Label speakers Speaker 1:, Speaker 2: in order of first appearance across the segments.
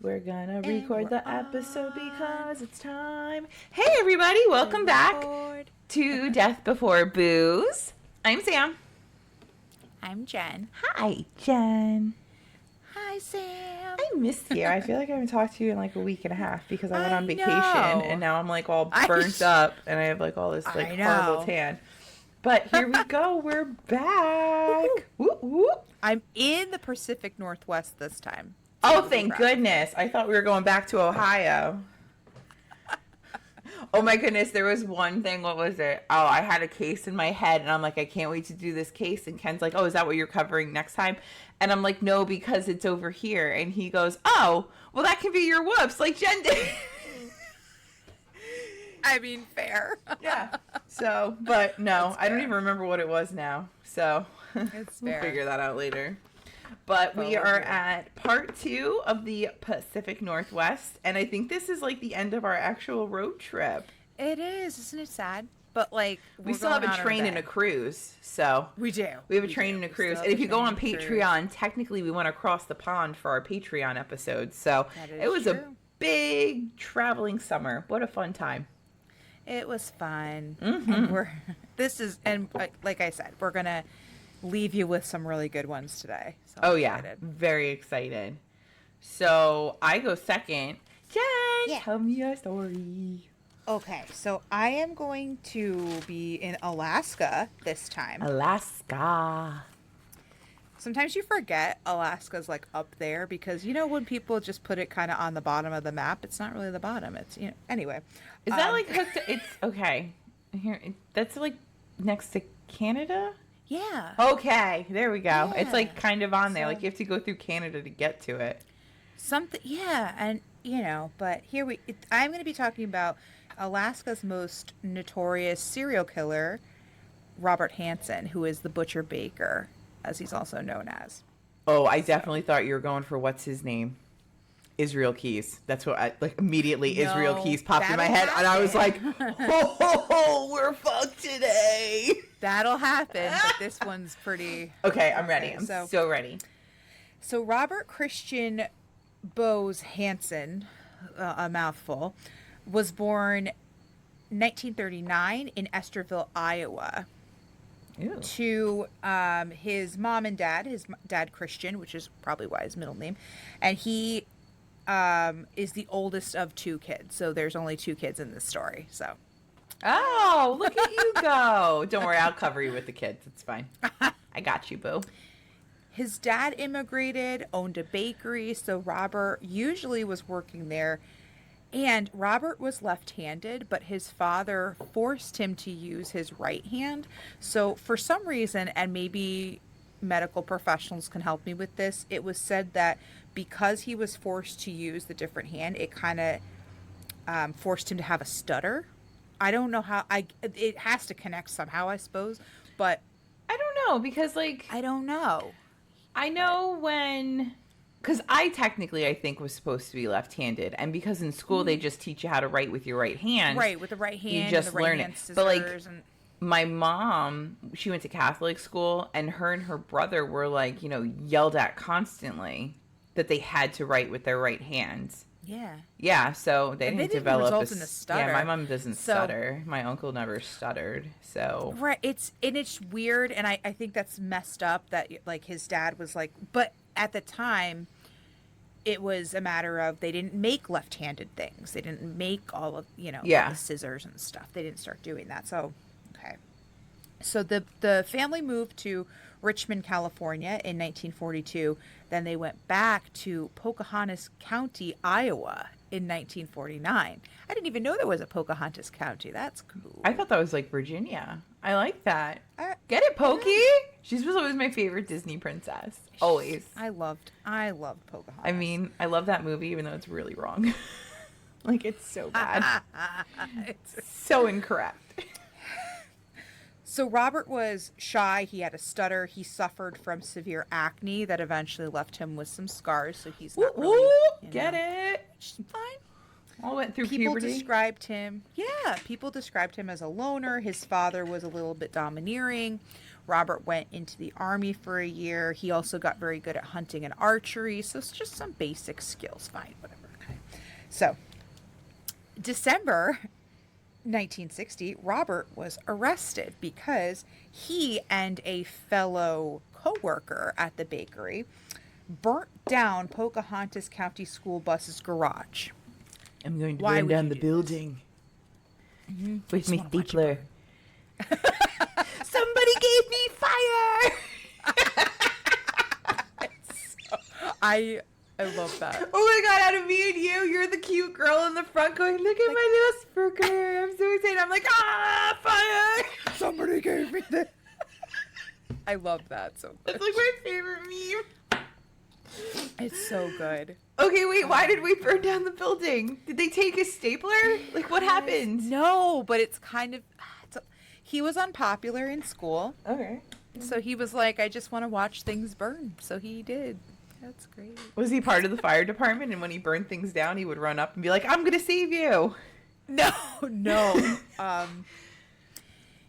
Speaker 1: We're gonna
Speaker 2: And
Speaker 1: record
Speaker 2: we're
Speaker 1: the
Speaker 2: on.
Speaker 1: episode because it's time. Hey everybody, welcome back to Death Before Booze. I'm Sam.
Speaker 2: I'm Jen.
Speaker 1: Hi, Jen.
Speaker 2: Hi, Sam.
Speaker 1: I missed you. I feel like I haven't talked to you in like a week and a half because I went
Speaker 2: I
Speaker 1: on vacation
Speaker 2: know.
Speaker 1: and now I'm like all burnt up and I have like all this like horrible tan. But here we go. We're back. Whoop, whoop.
Speaker 2: I'm in the Pacific Northwest this time.
Speaker 1: Oh, thank goodness. I thought we were going back to Ohio. Oh my goodness, there was one thing. What was it? Oh, I had a case in my head and I'm like, I can't wait to do this case. And Ken's like, oh, is that what you're covering next time? And I'm like, no, because it's over here. And he goes, oh, well, that can be your whoops, like Jen did.
Speaker 2: I mean, fair.
Speaker 1: Yeah. So, but no, I don't even remember what it was now. So
Speaker 2: It's
Speaker 1: we'll
Speaker 2: fair.
Speaker 1: figure that out later. But we are at part 2 of the Pacific Northwest. And I think this is like the end of our actual road trip.
Speaker 2: It is, isn't it sad? But like,
Speaker 1: We still have a train and a cruise. So
Speaker 2: we do.
Speaker 1: We have a train and a cruise. And if you go on Patreon, technically we went across the pond for our Patreon episode. So it was a big traveling summer. What a fun time.
Speaker 2: It was fun.
Speaker 1: Mm-hmm.
Speaker 2: And like I said, we're going to leave you with some really good ones today. So
Speaker 1: I'm excited. Very excited. So I go second. Jen, tell me your story.
Speaker 2: Okay, so I am going to be in Alaska this time.
Speaker 1: Alaska.
Speaker 2: Sometimes you forget Alaska's like up there because you know when people just put it kind of on the bottom of the map, it's not really the bottom. It's anyway.
Speaker 1: Is that like hooked? It's okay. Here, that's like next to Canada.
Speaker 2: Yeah.
Speaker 1: Okay, there we go.
Speaker 2: Yeah.
Speaker 1: It's like kind of on there. Like you have to go through Canada to get to it.
Speaker 2: And but I'm going to be talking about Alaska's most notorious serial killer, Robert Hansen, who is the Butcher Baker, as he's also known as.
Speaker 1: Oh, I definitely thought you were going for what's his name? Israel Keys. That's what I like immediately. No, Israel Keys popped in my head, and I was like, "Oh, we're fucked today."
Speaker 2: That'll happen, but this one's pretty.
Speaker 1: Okay, I'm ready. I'm so ready.
Speaker 2: So Robert Christian Bose Hansen, a mouthful, was born 1939 in Esterville, Iowa.
Speaker 1: Ew.
Speaker 2: To his mom and dad, his dad Christian, which is probably why his middle name, and he is the oldest of 2 kids. So there's only 2 kids in this story. So.
Speaker 1: Oh, look at you go. Don't worry, I'll cover you with the kids. It's fine. I got you, boo.
Speaker 2: His dad immigrated, owned a bakery, so Robert usually was working there. And Robert was left-handed, but his father forced him to use his right hand. So for some reason, and maybe medical professionals can help me with this, it was said that because he was forced to use the different hand, it kind of forced him to have a stutter. I don't know how. It has to connect somehow, I suppose, but
Speaker 1: I don't know because
Speaker 2: I don't know.
Speaker 1: I know when, because I think was supposed to be left-handed, and because in school they just teach you how to write with your right hand.
Speaker 2: Right, with the right hand.
Speaker 1: You just learn it. But my mom, she went to Catholic school, and her brother were like, yelled at constantly that they had to write with their right hands.
Speaker 2: Yeah.
Speaker 1: Yeah, so they didn't develop
Speaker 2: result in a stutter.
Speaker 1: Yeah, my mom doesn't stutter. My uncle never stuttered. So
Speaker 2: right, it's weird, and I think that's messed up that like his dad was like, but at the time it was a matter of they didn't make left-handed things. They didn't make all of, all the scissors and stuff. They didn't start doing that. So, okay. So the family moved to Richmond, California in 1942. Then they went back to Pocahontas County, Iowa in 1949. I didn't even know there was a Pocahontas County. That's cool.
Speaker 1: I thought that was like Virginia. I like that. Get it, Pokey? She was always my favorite Disney princess. Always.
Speaker 2: I loved Pocahontas.
Speaker 1: I mean, I love that movie even though it's really wrong. Like it's so bad. It's so incorrect.
Speaker 2: So Robert was shy. He had a stutter. He suffered from severe acne that eventually left him with some scars. So he's not really,
Speaker 1: Get it?
Speaker 2: fine.
Speaker 1: All went through
Speaker 2: People
Speaker 1: puberty.
Speaker 2: described him, people described him as a loner. His father was a little bit domineering. Robert went into the army for a year. He also got very good at hunting and archery. So it's just some basic skills. Fine, whatever. Okay. So, December 1960, Robert was arrested because he and a fellow co-worker at the bakery burnt down Pocahontas County School Bus's garage.
Speaker 1: I'm going to
Speaker 2: Why
Speaker 1: burn
Speaker 2: would
Speaker 1: down
Speaker 2: you
Speaker 1: the
Speaker 2: do
Speaker 1: building with
Speaker 2: Just
Speaker 1: my
Speaker 2: wanna watch it
Speaker 1: stapler. Somebody gave me fire!
Speaker 2: I love that.
Speaker 1: Oh my god, out of me and you, you're the cute girl in the front going, look at my little sparkler. I'm so excited. I'm like, ah, fire!
Speaker 2: Somebody gave me this. I love that so much.
Speaker 1: It's like my favorite meme.
Speaker 2: It's so good.
Speaker 1: Okay, wait, why did we burn down the building? Did they take his stapler? Like, what happened?
Speaker 2: No, but it's kind of... he was unpopular in school.
Speaker 1: Okay.
Speaker 2: So he was like, I just want to watch things burn. So he did. That's great.
Speaker 1: Was he part of the fire department? And when he burned things down, he would run up and be like, I'm going to save you.
Speaker 2: No.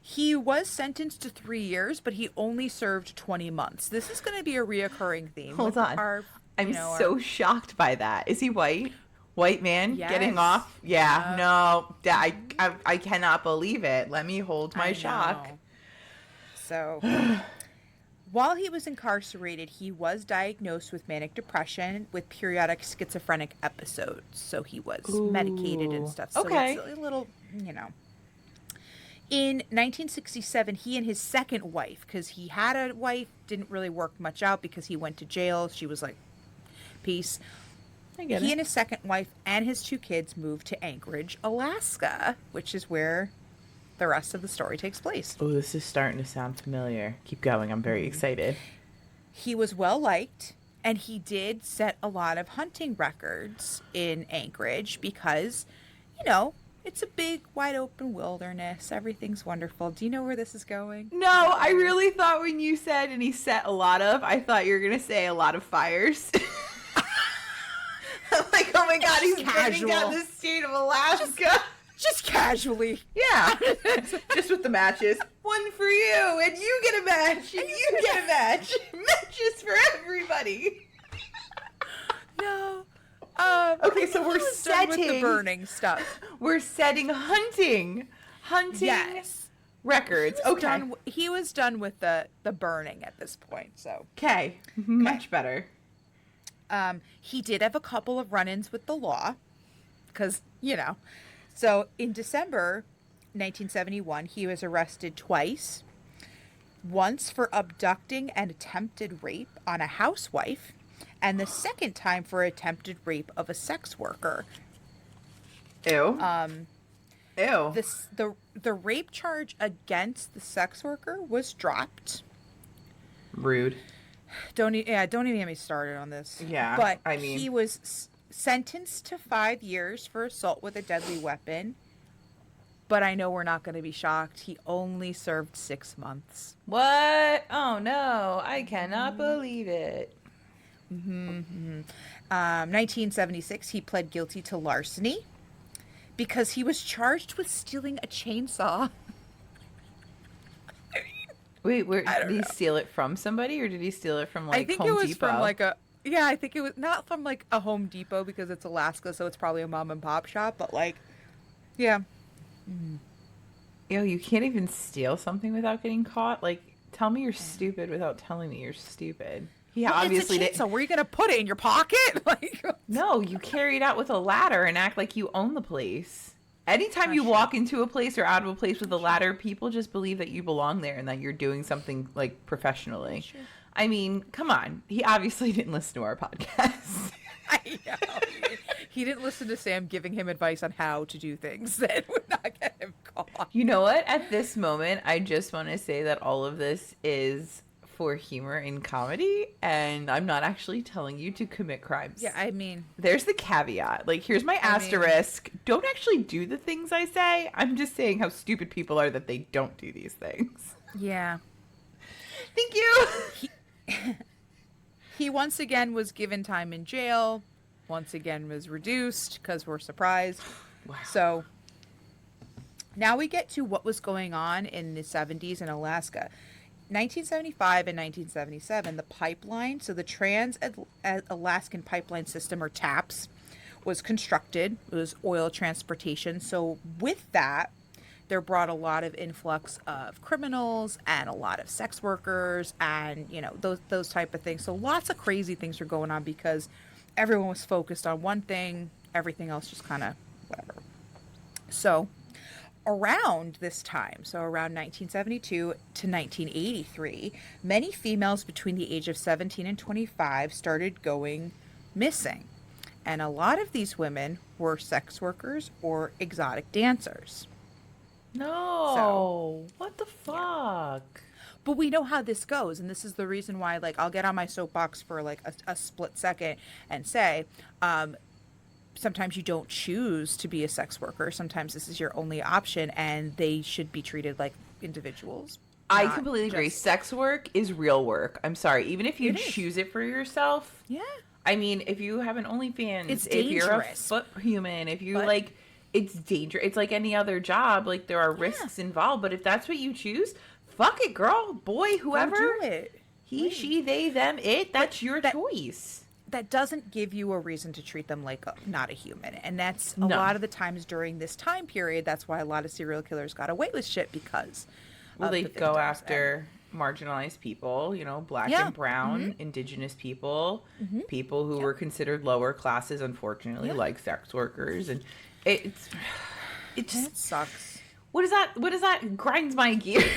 Speaker 2: He was sentenced to 3 years, but he only served 20 months. This is going to be a reoccurring theme.
Speaker 1: Hold on. I'm so shocked by that. Is he white? White man getting off? Yeah. No. I cannot believe it. Let me hold my shock.
Speaker 2: So, while he was incarcerated, he was diagnosed with manic depression with periodic schizophrenic episodes. So he was medicated and stuff. So it's a little, In 1967, he and his second wife, because he had a wife, didn't really work much out because he went to jail. She was like, peace. He and his second wife and his 2 kids moved to Anchorage, Alaska, which is where the rest of the story takes place.
Speaker 1: Oh, this is starting to sound familiar. Keep going. I'm very excited.
Speaker 2: He was well liked, and he did set a lot of hunting records in Anchorage because, it's a big, wide open wilderness. Everything's wonderful. Do you know where this is going?
Speaker 1: No, I really thought when you said, and he set a lot of, I thought you were going to say a lot of fires. I'm like, oh my god, he's burning down the state of Alaska.
Speaker 2: Just casually.
Speaker 1: Yeah. Just with the matches. One for you, and you get a match, and you get a match. Matches for everybody.
Speaker 2: No.
Speaker 1: Okay, so we're setting
Speaker 2: with the burning stuff.
Speaker 1: We're setting hunting records.
Speaker 2: He was done with the burning at this point. So
Speaker 1: okay, much better.
Speaker 2: He did have a couple of run-ins with the law, because So in December 1971, he was arrested twice. Once for abducting and attempted rape on a housewife, and the second time for attempted rape of a sex worker.
Speaker 1: Ew. Ew.
Speaker 2: The rape charge against the sex worker was dropped.
Speaker 1: Rude.
Speaker 2: Don't even get me started on this.
Speaker 1: Yeah,
Speaker 2: but
Speaker 1: I mean,
Speaker 2: he was sentenced to 5 years for assault with a deadly weapon. But I know we're not going to be shocked. He only served 6 months.
Speaker 1: What? Oh no! I cannot believe it.
Speaker 2: 1976, he pled guilty to larceny because he was charged with stealing a chainsaw.
Speaker 1: Wait, did he steal it from somebody, or did he steal it from
Speaker 2: I think
Speaker 1: Home
Speaker 2: it was
Speaker 1: Depot?
Speaker 2: from I think it was not from a Home Depot because it's Alaska, so it's probably a mom and pop shop. But yeah.
Speaker 1: Yo, you can't even steal something without getting caught. Tell me you're stupid without telling me you're stupid. Yeah, obviously.
Speaker 2: So where are you gonna put it in your pocket?
Speaker 1: No, you carry it out with a ladder and act like you own the place. Anytime you walk into a place or out of a place with a ladder, people just believe that you belong there and that you're doing something professionally. Sure. I mean, come on. He obviously didn't listen to our podcast.
Speaker 2: I know. He didn't listen to Sam giving him advice on how to do things that would not get him caught.
Speaker 1: You know what? At this moment, I just want to say that all of this is for humor and comedy, and I'm not actually telling you to commit crimes.
Speaker 2: Yeah, I mean,
Speaker 1: there's the caveat. Here's my asterisk. Don't actually do the things I say. I'm just saying how stupid people are that they don't do these things.
Speaker 2: Yeah.
Speaker 1: Thank you.
Speaker 2: He once again was given time in jail. once again was reduced because we're surprised.
Speaker 1: Wow.
Speaker 2: So now we get to what was going on in the 70s in Alaska. 1975 and 1977, the pipeline, so the Trans-Alaskan Pipeline System, or TAPS, was constructed. It was oil transportation. So with that, there brought a lot of influx of criminals and a lot of sex workers and, you know, those type of things. So lots of crazy things were going on because everyone was focused on one thing, everything else just kind of whatever. So around this time, so around 1972 to 1983, many females between the age of 17 and 25 started going missing. And a lot of these women were sex workers or exotic dancers.
Speaker 1: No. What the fuck?
Speaker 2: Yeah. But we know how this goes, and this is the reason why, like, I'll get on my soapbox for like a split second and say, sometimes you don't choose to be a sex worker. Sometimes this is your only option, and they should be treated like individuals.
Speaker 1: I completely agree. Sex work is real work. I'm sorry. Even if you choose it for yourself.
Speaker 2: Yeah.
Speaker 1: I mean, if you have an OnlyFans,
Speaker 2: it's
Speaker 1: if
Speaker 2: dangerous.
Speaker 1: you're a foot human, if you like, it's dangerous. It's like any other job. Like, there are risks involved. But if that's what you choose, fuck it, girl, boy, whoever.
Speaker 2: Go do it.
Speaker 1: He, she, they, them, it. That's your choice.
Speaker 2: That doesn't give you a reason to treat them like not a human. And that's a lot of the times during this time period. That's why a lot of serial killers got away with shit because
Speaker 1: they go after marginalized people, you know, black and brown, indigenous people, people who were considered lower classes, unfortunately, like sex workers. And it just
Speaker 2: sucks.
Speaker 1: What is that? Grinds my gears.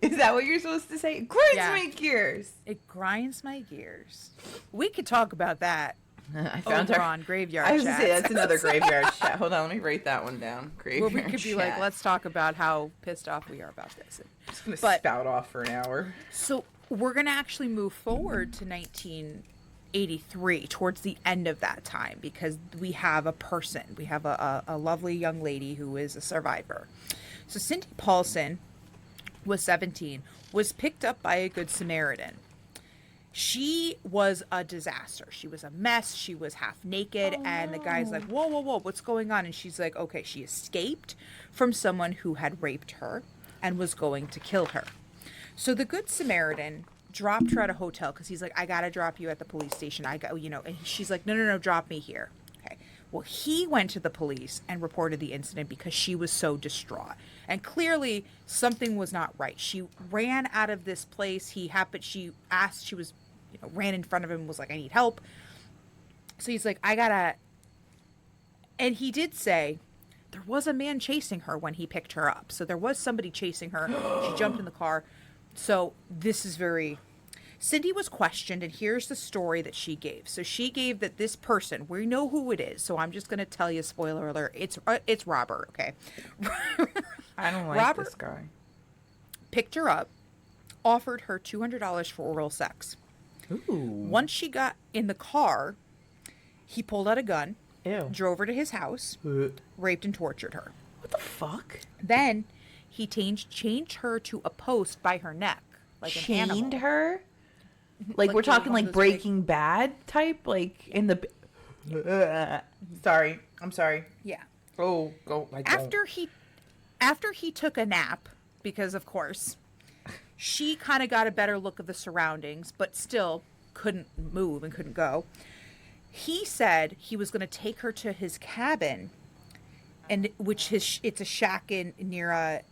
Speaker 1: Is that what you're supposed to say? It grinds my gears.
Speaker 2: It grinds my gears. We could talk about that.
Speaker 1: I found her
Speaker 2: on Graveyard Chat.
Speaker 1: I was going to say, that's another Graveyard Chat. Hold on, let me write that one down. Graveyard
Speaker 2: Where we could be like, let's talk about how pissed off we are about this.
Speaker 1: I'm just going to spout off for an hour.
Speaker 2: So we're going to actually move forward to 1983, towards the end of that time, because we have a person. We have a lovely young lady who is a survivor. So Cindy Paulson was 17, was picked up by a Good Samaritan. She was a disaster. She was a mess. She was half naked. And the guy's like, whoa, whoa, whoa, what's going on? And she's like, okay, she escaped from someone who had raped her and was going to kill her. So the Good Samaritan dropped her at a hotel because he's like, I got to drop you at the police station. And she's like, no, drop me here. Okay. Well, he went to the police and reported the incident because she was so distraught. And clearly something was not right. She ran out of this place. Ran in front of him and was like, I need help. So he's like, and he did say there was a man chasing her when he picked her up. So there was somebody chasing her. She jumped in the car. So this is Cindy was questioned, and here's the story that she gave. So she gave that this person, we know who it is, so I'm just going to tell you, spoiler alert, it's Robert, okay?
Speaker 1: I don't like this guy.
Speaker 2: Picked her up, offered her $200 for oral sex.
Speaker 1: Ooh.
Speaker 2: Once she got in the car, he pulled out a gun, drove her to his house, raped and tortured her.
Speaker 1: What the fuck?
Speaker 2: Then he chained her to a post by her neck, like an animal.
Speaker 1: Chained her? Like we're talking like Breaking Bad type? Like in the... Sorry. I'm sorry.
Speaker 2: Yeah.
Speaker 1: Oh, go.
Speaker 2: After he took a nap, because of course, she kind of got a better look of the surroundings, but still couldn't move and couldn't go. He said he was going to take her to his cabin, and it's a shack near a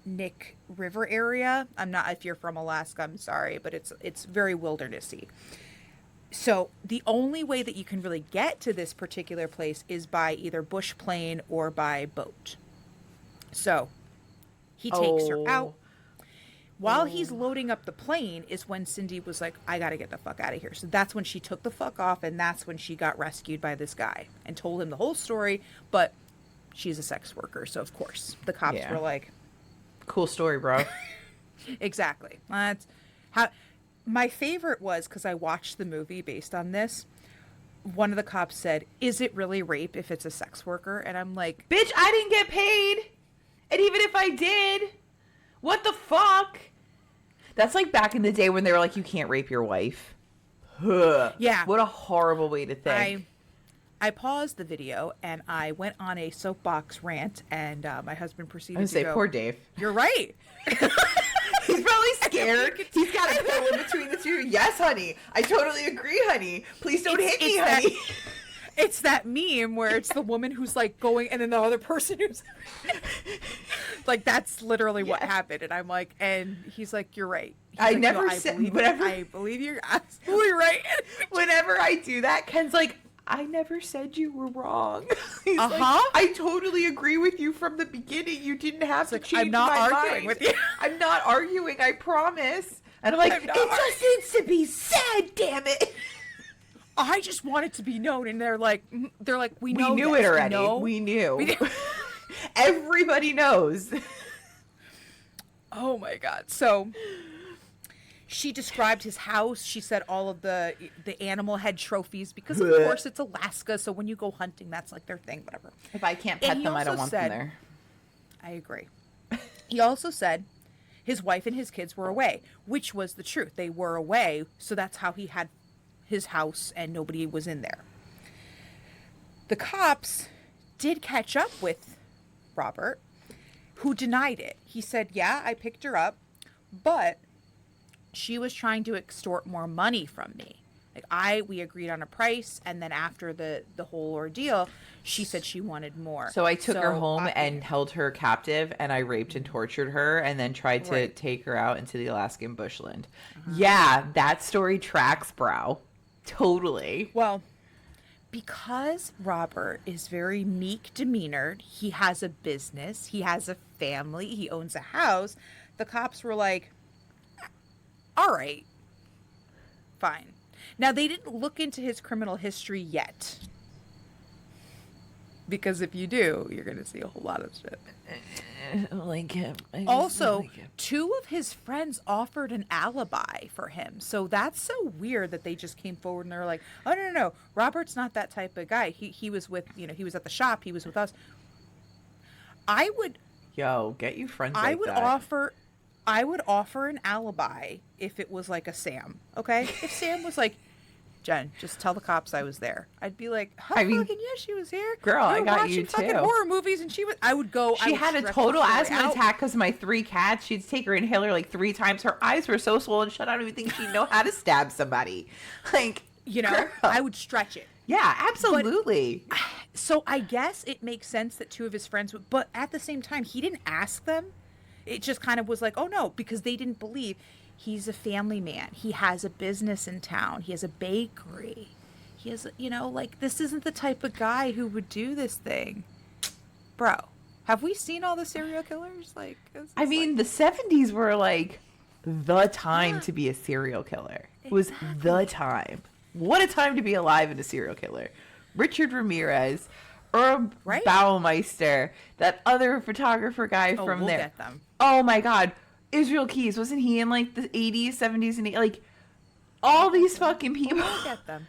Speaker 2: Nick River area. I'm not, if you're from Alaska, I'm sorry, but it's very wildernessy. So the only way that you can really get to this particular place is by either bush plane or by boat. So he takes her out. While he's loading up the plane is when Cindy was like, I got to get the fuck out of here. So that's when she took the fuck off, and that's when she got rescued by this guy and told him the whole story. But she's a sex worker, so of course the cops were like,
Speaker 1: cool story, bro.
Speaker 2: Exactly. That's how my favorite was, because I watched the movie based on this. One of the cops said, is it really rape if it's a sex worker? And I'm like,
Speaker 1: bitch, I didn't get paid. And even if I did, what the fuck? That's like back in the day when they were like, you can't rape your wife.
Speaker 2: Yeah.
Speaker 1: What a horrible way to think.
Speaker 2: I paused the video and I went on a soapbox rant, and my husband proceeded
Speaker 1: I
Speaker 2: to
Speaker 1: say,
Speaker 2: go,
Speaker 1: poor Dave.
Speaker 2: "You're right."
Speaker 1: He's probably scared. He's got a pill in between the two. Yes, honey. I totally agree, honey. Please don't hit me, honey.
Speaker 2: It's that meme where it's the woman who's like going, and then the other person who's like, that's literally what happened. And I'm like, and he's like, "You're right." He's
Speaker 1: I
Speaker 2: like,
Speaker 1: never
Speaker 2: "No,
Speaker 1: said
Speaker 2: believe
Speaker 1: whatever.
Speaker 2: I believe you're absolutely right."
Speaker 1: Whenever I do that, Ken's like, "I never said you were wrong." He's like,
Speaker 2: Uh-huh.
Speaker 1: "I totally agree with you from the beginning. You didn't have to
Speaker 2: like,
Speaker 1: change
Speaker 2: I'm not
Speaker 1: my
Speaker 2: arguing
Speaker 1: mind.
Speaker 2: with you."
Speaker 1: I'm not arguing. I promise." And I'm like,
Speaker 2: I'm
Speaker 1: "It
Speaker 2: not
Speaker 1: just needs to be said, damn it."
Speaker 2: I just want it to be known, and they're like, we know
Speaker 1: We knew
Speaker 2: this.
Speaker 1: it already.
Speaker 2: We
Speaker 1: We knew.
Speaker 2: knew.
Speaker 1: Everybody knows.
Speaker 2: Oh my god! So she described his house. She said all of the animal head trophies, because of course it's Alaska. So when you go hunting, that's like their thing. Whatever.
Speaker 1: If I can't
Speaker 2: And
Speaker 1: pet
Speaker 2: he
Speaker 1: them, I don't
Speaker 2: also
Speaker 1: want
Speaker 2: said-
Speaker 1: them there.
Speaker 2: I agree. He also said his wife and his kids were away, which was the truth. They were away, so that's how he had his house and nobody was in there. The cops did catch up with Robert, who denied it. He said, "Yeah, I picked her up, but she was trying to extort more money from me. Like we agreed on a price, and then after the whole ordeal, she said she wanted more."
Speaker 1: So I took her home and held her captive, and I raped and tortured her, and then tried to
Speaker 2: Right.
Speaker 1: take her out into the Alaskan bushland. Yeah, that story tracks, bro. Totally.
Speaker 2: Well, because Robert is very meek demeanored, he has a business, he has a family, he owns a house, the cops were like, "All right, fine." Now, they didn't look into his criminal history yet. Because if you do, you're going to see a whole lot of shit.
Speaker 1: Like him.
Speaker 2: Also, two of his friends offered an alibi for him. So that's so weird that they just came forward and they're like, "Oh, no. Robert's not that type of guy. He was with, he was at the shop. He was with us." I would
Speaker 1: Get you friends
Speaker 2: I
Speaker 1: like
Speaker 2: would
Speaker 1: that.
Speaker 2: offer an alibi if it was like a Sam, okay? If Sam was like, "Jen, just tell the cops I was there," I'd be like,
Speaker 1: I mean,
Speaker 2: fucking yeah, she was here.
Speaker 1: girl,
Speaker 2: We
Speaker 1: I
Speaker 2: were
Speaker 1: got
Speaker 2: watching
Speaker 1: you
Speaker 2: fucking
Speaker 1: too.
Speaker 2: horror movies, and I would go. I
Speaker 1: She
Speaker 2: would
Speaker 1: had a
Speaker 2: stretch
Speaker 1: total
Speaker 2: the story
Speaker 1: asthma
Speaker 2: out.
Speaker 1: attack because of my 3 cats. She'd take her inhaler like 3 times. Her eyes were so swollen shut. I don't even think she'd know how to stab somebody. Like, girl.
Speaker 2: I would stretch it.
Speaker 1: Yeah, absolutely.
Speaker 2: So I guess it makes sense that two of his friends would, but at the same time, he didn't ask them. It just kind of was like, "Oh no," because they didn't believe. He's a family man. He has a business in town. He has a bakery. He has, this isn't the type of guy who would do this thing. Bro, have we seen all the serial killers? Like,
Speaker 1: I mean, the 70s were like the time to be a serial killer. It was the time. What a time to be alive and a serial killer. Richard Ramirez, Herb
Speaker 2: Right?
Speaker 1: Baumeister, that other photographer guy from
Speaker 2: we'll
Speaker 1: there.
Speaker 2: get them.
Speaker 1: Oh my God. Israel Keys, wasn't he in like the 80s, 70s, and 80s? Like all these fucking people.
Speaker 2: We'll get them.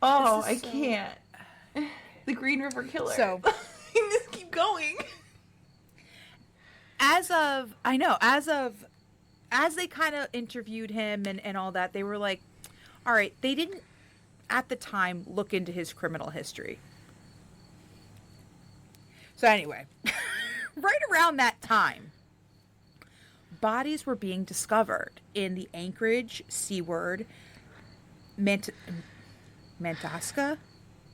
Speaker 1: Oh,
Speaker 2: This
Speaker 1: I
Speaker 2: is so-
Speaker 1: can't. The Green River Killer.
Speaker 2: So-
Speaker 1: just keep going.
Speaker 2: As they kind of interviewed him and all that, they were like, all right, they didn't at the time look into his criminal history. So anyway, right around that time, bodies were being discovered in the Anchorage, Seaward, Mantasca.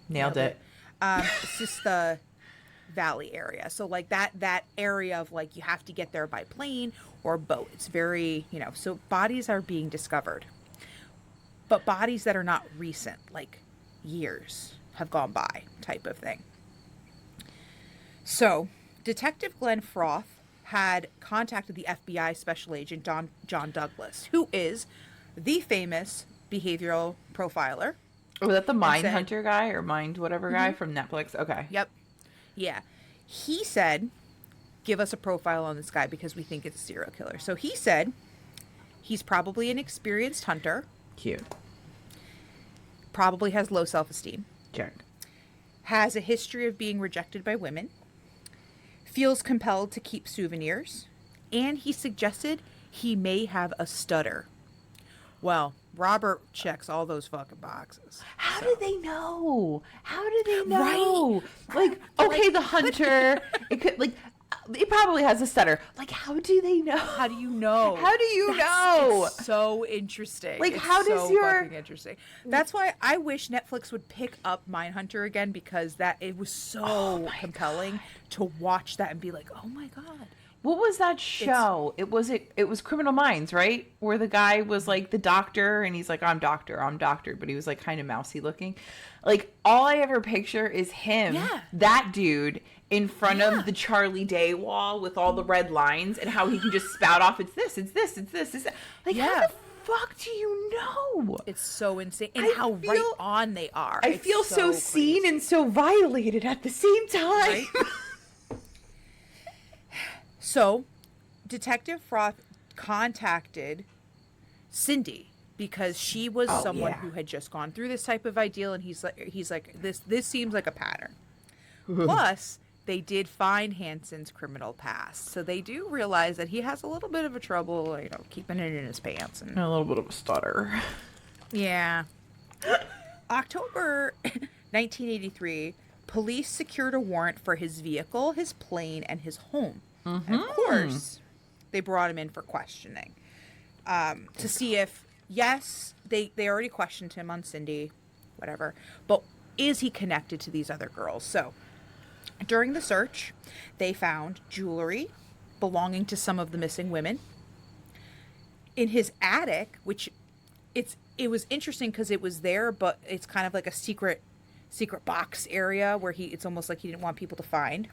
Speaker 1: Nailed it.
Speaker 2: It's just the valley area. So like that area of like you have to get there by plane or boat. It's very, so bodies are being discovered. But bodies that are not recent, like years have gone by type of thing. So Detective Glenn Froth had contacted the FBI special agent John Douglas, who is the famous behavioral profiler.
Speaker 1: Was that the Mind
Speaker 2: said-
Speaker 1: Hunter guy or Mind whatever guy from Netflix? Okay.
Speaker 2: Yep. Yeah. He said, "Give us a profile on this guy because we think it's a serial killer." So he said he's probably an experienced hunter,
Speaker 1: Cute.
Speaker 2: probably has low self-esteem,
Speaker 1: Check.
Speaker 2: has a history of being rejected by women, feels compelled to keep souvenirs, and he suggested he may have a stutter. Well, Robert checks all those fucking boxes.
Speaker 1: How do they know? How do they know?
Speaker 2: Right.
Speaker 1: Like, okay, the hunter, it probably has a stutter. Like, how do they know?
Speaker 2: How do you know?
Speaker 1: How do you know?
Speaker 2: It's so interesting.
Speaker 1: Like,
Speaker 2: it's
Speaker 1: how does
Speaker 2: so
Speaker 1: your...
Speaker 2: fucking interesting. That's why I wish Netflix would pick up Mindhunter again, because it was so compelling to watch that and be like, oh my God.
Speaker 1: What was that show? It was Criminal Minds, right? Where the guy was like the doctor and he's like, I'm doctor, but he was like kind of mousy looking. Like, all I ever picture is him, that dude, in front of the Charlie Day wall with all the red lines, and how he can just spout off, it's this, it's this, it's this, it's that. Like, how the fuck do you know?
Speaker 2: It's so insane. And how right on they are.
Speaker 1: I feel so seen and so violated at the same time. Right?
Speaker 2: So, Detective Froth contacted Cindy because she was someone who had just gone through this type of ideal, and he's like, this seems like a pattern. Plus, they did find Hansen's criminal past, so they do realize that he has a little bit of a trouble, keeping it in his pants and
Speaker 1: a little bit of a stutter.
Speaker 2: Yeah. October 1983, police secured a warrant for his vehicle, his plane, and his home. Mm-hmm. And of course, they brought him in for questioning to see if, yes, they already questioned him on Cindy, whatever, but is he connected to these other girls? So during the search, they found jewelry belonging to some of the missing women. In his attic, which it was interesting because it was there, but it's kind of like a secret box area where it's almost like he didn't want people to find,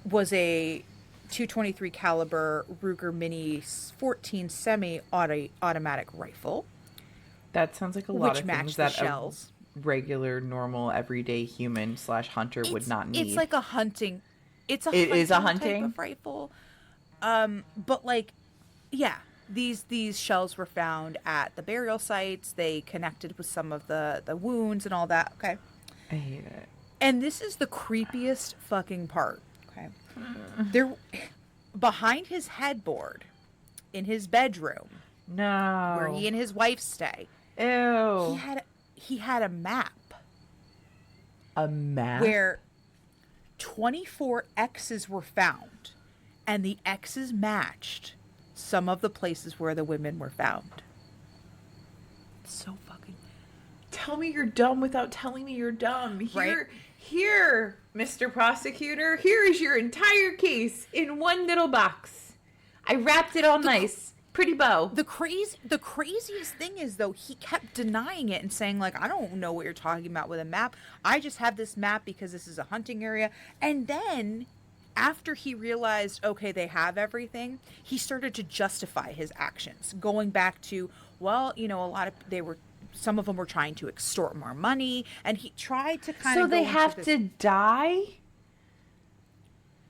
Speaker 2: was a .223 caliber Ruger Mini 14 semi-automatic rifle.
Speaker 1: That sounds like a lot of things that
Speaker 2: shells.
Speaker 1: A regular, normal, everyday human / hunter would not need.
Speaker 2: It's like a hunting. It
Speaker 1: is a hunting
Speaker 2: type of rifle. But like, yeah, these shells were found at the burial sites. They connected with some of the wounds and all that. Okay.
Speaker 1: I hate it.
Speaker 2: And this is the creepiest fucking part. Okay. There, behind his headboard, in his bedroom, where he and his wife stay.
Speaker 1: Ew.
Speaker 2: He had a map.
Speaker 1: A map?
Speaker 2: Where 24 X's were found, and the X's matched some of the places where the women were found. It's so fucking...
Speaker 1: Tell me you're dumb without telling me you're dumb. Here, Mr. Prosecutor, here is your entire case in one little box. I wrapped it all nice. Pretty bow.
Speaker 2: The craziest thing is, though, he kept denying it and saying, like, I don't know what you're talking about with a map. I just have this map because this is a hunting area. And then, after he realized, okay, they have everything, he started to justify his actions, going back to, well, some of them were trying to extort more money, and he tried to kind of.
Speaker 1: So they have to die?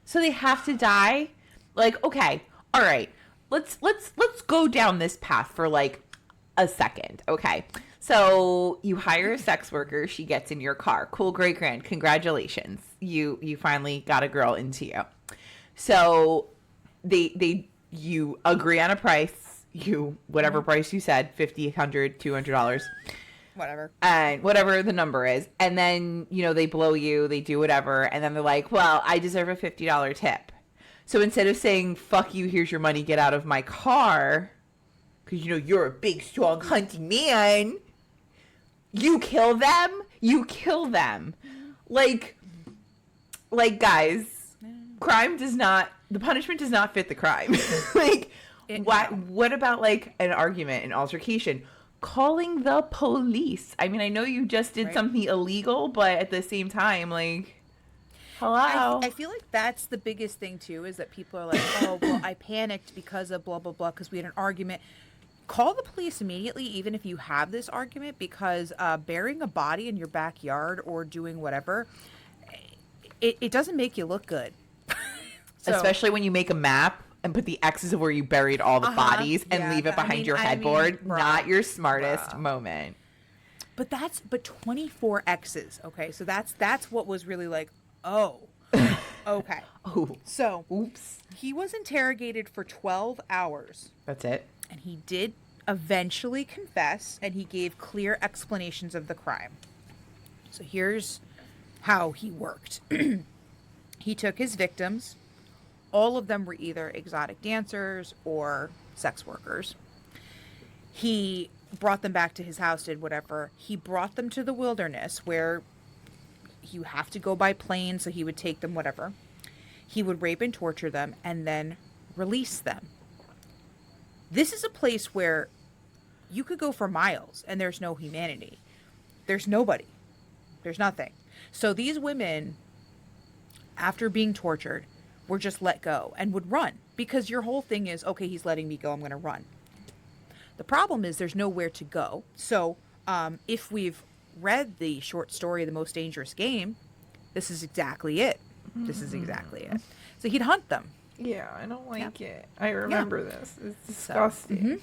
Speaker 1: So they have to die? Like, okay, all right. Let's go down this path for like a second. Okay. So you hire a sex worker, she gets in your car. Cool, great, grand. Congratulations. You finally got a girl into you. So you agree on a price. Whatever price you said, $50, $100, $200.
Speaker 2: Whatever.
Speaker 1: And whatever the number is. And then, they blow you, they do whatever, and then they're like, well, I deserve a $50 tip. So instead of saying, fuck you, here's your money, get out of my car, because you're a big, strong, hunting man, you kill them? You kill them. Like guys, the punishment does not fit the crime. What about like an argument, an altercation? Calling the police. I mean, I know you just did something illegal, but at the same time, like, hello.
Speaker 2: I feel like that's the biggest thing too, is that people are like, oh, well, I panicked because of blah, blah, blah, because we had an argument. Call the police immediately, even if you have this argument, because burying a body in your backyard or doing whatever, it doesn't make you look good.
Speaker 1: Especially when you make a map and put the X's of where you buried all the bodies and leave it behind your headboard. Not your smartest moment.
Speaker 2: But 24 X's. Okay, so that's what was really like, oh, okay.
Speaker 1: Oh,
Speaker 2: so
Speaker 1: oops.
Speaker 2: He was interrogated for 12 hours.
Speaker 1: That's it.
Speaker 2: And he did eventually confess, and he gave clear explanations of the crime. So here's how he worked. He took his victims. All of them were either exotic dancers or sex workers. He brought them back to his house, did whatever. He brought them to the wilderness where you have to go by plane, so he would take them, whatever. He would rape and torture them and then release them. This is a place where you could go for miles and there's no humanity. There's nobody. There's nothing. So these women, after being tortured, were just let go and would run, because your whole thing is, okay, he's letting me go, I'm going to run. The problem is there's nowhere to go. So if we've read the short story, The Most Dangerous Game, this is exactly it. This is exactly it. So he'd hunt them.
Speaker 1: Yeah, I don't like it. I remember this. It's disgusting.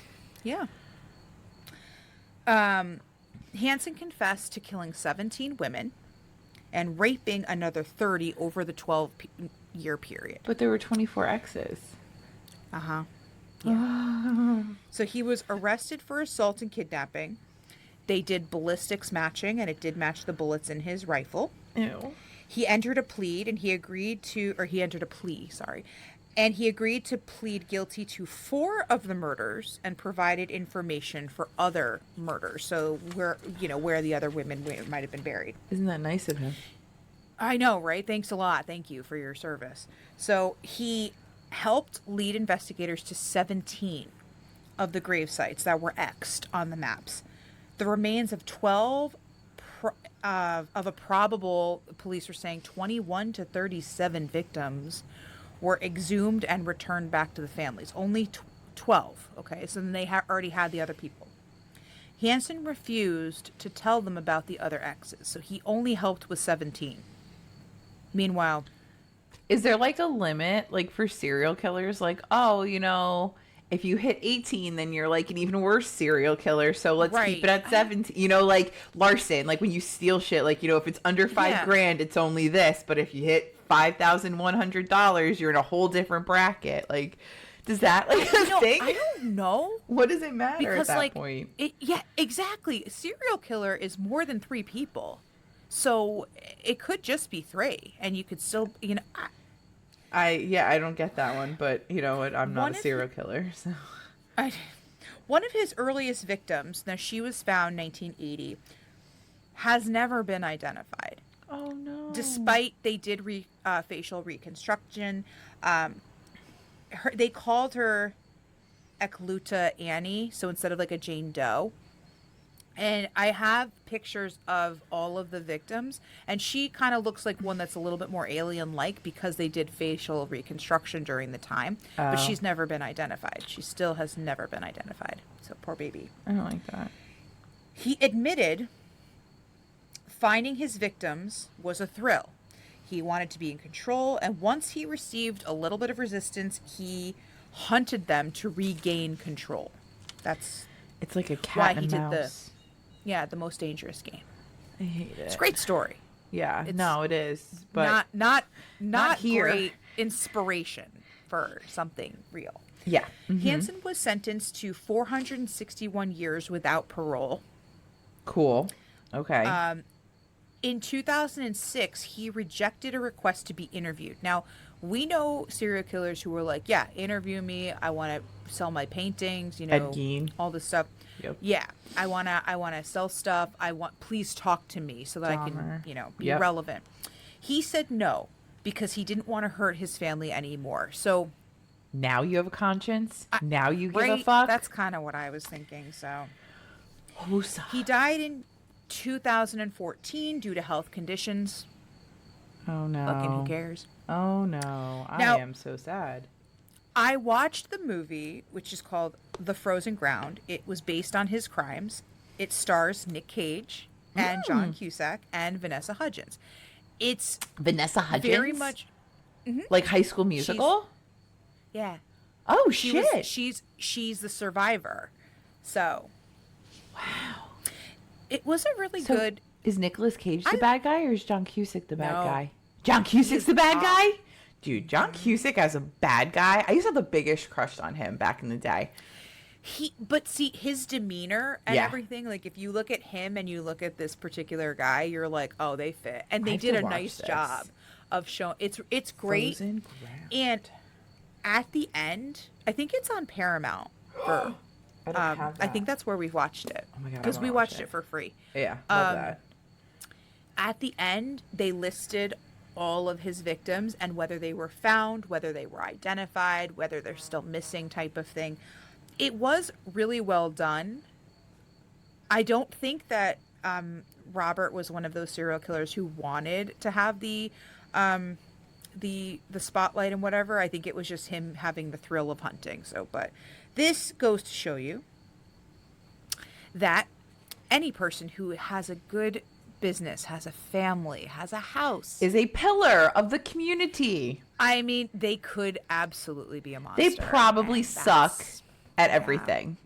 Speaker 2: Hansen confessed to killing 17 women and raping another 30 over the 12-year period.
Speaker 1: But there were 24 exes.
Speaker 2: Uh-huh. Yeah. So he was arrested for assault and kidnapping. They did ballistics matching, and it did match the bullets in his rifle.
Speaker 1: Ew.
Speaker 2: He entered a plea, and he agreed to plead guilty to 4 of the murders and provided information for other murders. So where the other women might have been buried.
Speaker 1: Isn't that nice of him?
Speaker 2: I know, right? Thanks a lot. Thank you for your service. So he helped lead investigators to 17 of the grave sites that were X'd on the maps. The remains of 12 of a probable, police were saying 21 to 37 victims were exhumed and returned back to the families. Only 12, okay? So then they already had the other people. Hansen refused to tell them about the other X's, so he only helped with 17. Meanwhile...
Speaker 1: Is there like a limit, like for serial killers? Like, oh, if you hit 18, then you're like an even worse serial killer. So let's keep it at 17. Like larceny, like when you steal shit, like, if it's under $5,000, it's only this. But if you hit $5,100, you're in a whole different bracket. Like, does that like a thing?
Speaker 2: I don't know.
Speaker 1: What does it matter
Speaker 2: because,
Speaker 1: at that
Speaker 2: like,
Speaker 1: point?
Speaker 2: Yeah, exactly. A serial killer is more than 3 people. So it could just be 3, and you could still,
Speaker 1: I don't get that one, but you know what? I'm not a serial killer, so.
Speaker 2: One of his earliest victims, now she was found 1980, has never been identified.
Speaker 1: Oh no!
Speaker 2: Despite they did facial reconstruction, they called her Ecluta Annie, so instead of like a Jane Doe. And I have pictures of all of the victims, and she kind of looks like one that's a little bit more alien-like because they did facial reconstruction during the time. Oh. But she's never been identified. She still has never been identified. So poor baby.
Speaker 1: I don't like that.
Speaker 2: He admitted finding his victims was a thrill. He wanted to be in control, and once he received a little bit of resistance, he hunted them to regain control.
Speaker 1: It's like a cat and mouse.
Speaker 2: The Most Dangerous Game.
Speaker 1: I hate it.
Speaker 2: It's a great story.
Speaker 1: Yeah, it is, but
Speaker 2: not
Speaker 1: here.
Speaker 2: Great inspiration for something real.
Speaker 1: Yeah. Mm-hmm.
Speaker 2: Hansen was sentenced to 461 years without parole.
Speaker 1: Cool. Okay.
Speaker 2: In 2006, he rejected a request to be interviewed. Now, we know serial killers who were like, yeah, interview me. I want to sell my paintings,
Speaker 1: Ed Gein.
Speaker 2: all this stuff.
Speaker 1: Yep.
Speaker 2: Yeah, I wanna sell stuff. Please talk to me so that I can, be relevant. He said no because he didn't want to hurt his family anymore. So
Speaker 1: now you have a conscience. Now you give a fuck.
Speaker 2: That's kind of what I was thinking. So
Speaker 1: Woosah.
Speaker 2: He died in 2014 due to health conditions.
Speaker 1: Oh no.
Speaker 2: Fucking who cares?
Speaker 1: Oh no.
Speaker 2: Now,
Speaker 1: I am so sad.
Speaker 2: I watched the movie, which is called The Frozen Ground. It was based on his crimes. It stars Nick Cage and John Cusack and Vanessa Hudgens. It's
Speaker 1: Vanessa Hudgens?
Speaker 2: very much
Speaker 1: like High School Musical?
Speaker 2: Yeah.
Speaker 1: Oh shit.
Speaker 2: She's the survivor. So
Speaker 1: wow.
Speaker 2: It was a really good.
Speaker 1: Is Nicolas Cage the bad guy, or is John Cusack the bad guy? John
Speaker 2: He's
Speaker 1: Cusack's the bad guy? Dude, John Cusack as a bad guy. I used to have the biggest crush on him back in the day.
Speaker 2: But see, his demeanor and
Speaker 1: Yeah.
Speaker 2: everything, like if you look at him and you look at this particular guy, you're like, oh, they fit. And
Speaker 1: I
Speaker 2: they
Speaker 1: have
Speaker 2: did
Speaker 1: to
Speaker 2: a
Speaker 1: watch
Speaker 2: nice
Speaker 1: this.
Speaker 2: job of showing it's great.
Speaker 1: Frozen ground.
Speaker 2: And at the end, I think it's on Paramount for
Speaker 1: I don't have that.
Speaker 2: I think that's where we watched it.
Speaker 1: Oh my God, I
Speaker 2: Because
Speaker 1: wanna
Speaker 2: we
Speaker 1: watch
Speaker 2: watched
Speaker 1: it.
Speaker 2: it for free.
Speaker 1: Yeah, love that.
Speaker 2: At the end, they listed all of his victims and whether they were found, whether they were identified, whether they're still missing type of thing. It was really well done. I don't think that Robert was one of those serial killers who wanted to have the spotlight and whatever. I think it was just him having the thrill of hunting. So, but this goes to show you that any person who has a good business, has a family, has a house,
Speaker 1: Is a pillar of the community.
Speaker 2: I mean, they could absolutely be a monster.
Speaker 1: They probably
Speaker 2: and
Speaker 1: suck
Speaker 2: that's-
Speaker 1: at everything.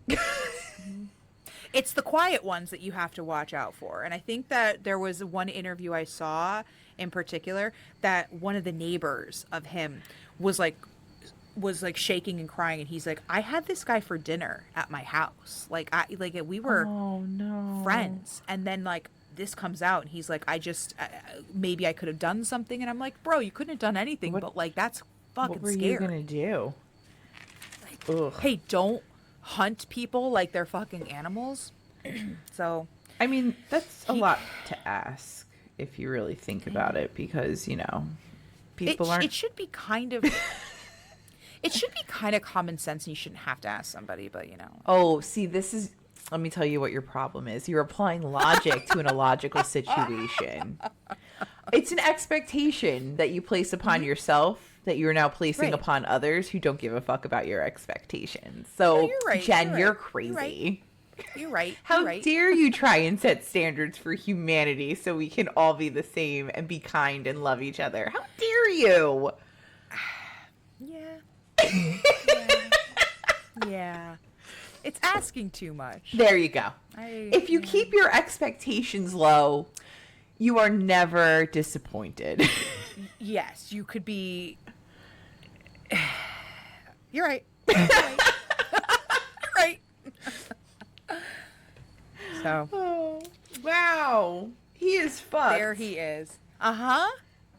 Speaker 2: It's the quiet ones that you have to watch out for. And I think that there was one interview I saw in particular that one of the neighbors of him was like shaking and crying, and he's like, I had this guy for dinner at my house. We were
Speaker 1: Oh no.
Speaker 2: friends. And then like this comes out and he's like, I just maybe I could have done something. And I'm like, bro, you couldn't have done anything.
Speaker 1: What-
Speaker 2: but like that's fucking
Speaker 1: What were
Speaker 2: scary.
Speaker 1: you gonna do? Ugh.
Speaker 2: Hey, don't hunt people like they're fucking animals. So
Speaker 1: I mean, that's a lot to ask if you really think about it, because people aren't.
Speaker 2: it should be kind of it should be kind of common sense, and you shouldn't have to ask somebody, but
Speaker 1: Oh, see, this is. Let me tell you what your problem is. You're applying logic to an illogical situation. It's an expectation that you place upon yourself that you're now placing
Speaker 2: Right.
Speaker 1: upon others who don't give a fuck about your expectations. So,
Speaker 2: No, you're right,
Speaker 1: Jen,
Speaker 2: you're
Speaker 1: you're
Speaker 2: right,
Speaker 1: crazy.
Speaker 2: you're right.
Speaker 1: How
Speaker 2: you're right.
Speaker 1: dare you try and set standards for humanity so we can all be the same and be kind and love each other? How dare you?
Speaker 2: Yeah. Yeah. It's asking too much.
Speaker 1: There you go. If you keep your expectations low, you are never disappointed.
Speaker 2: Yes, you could be. You're right. You're right. You're right. So
Speaker 1: Oh, wow. He is fucked.
Speaker 2: there he is. Uh-huh.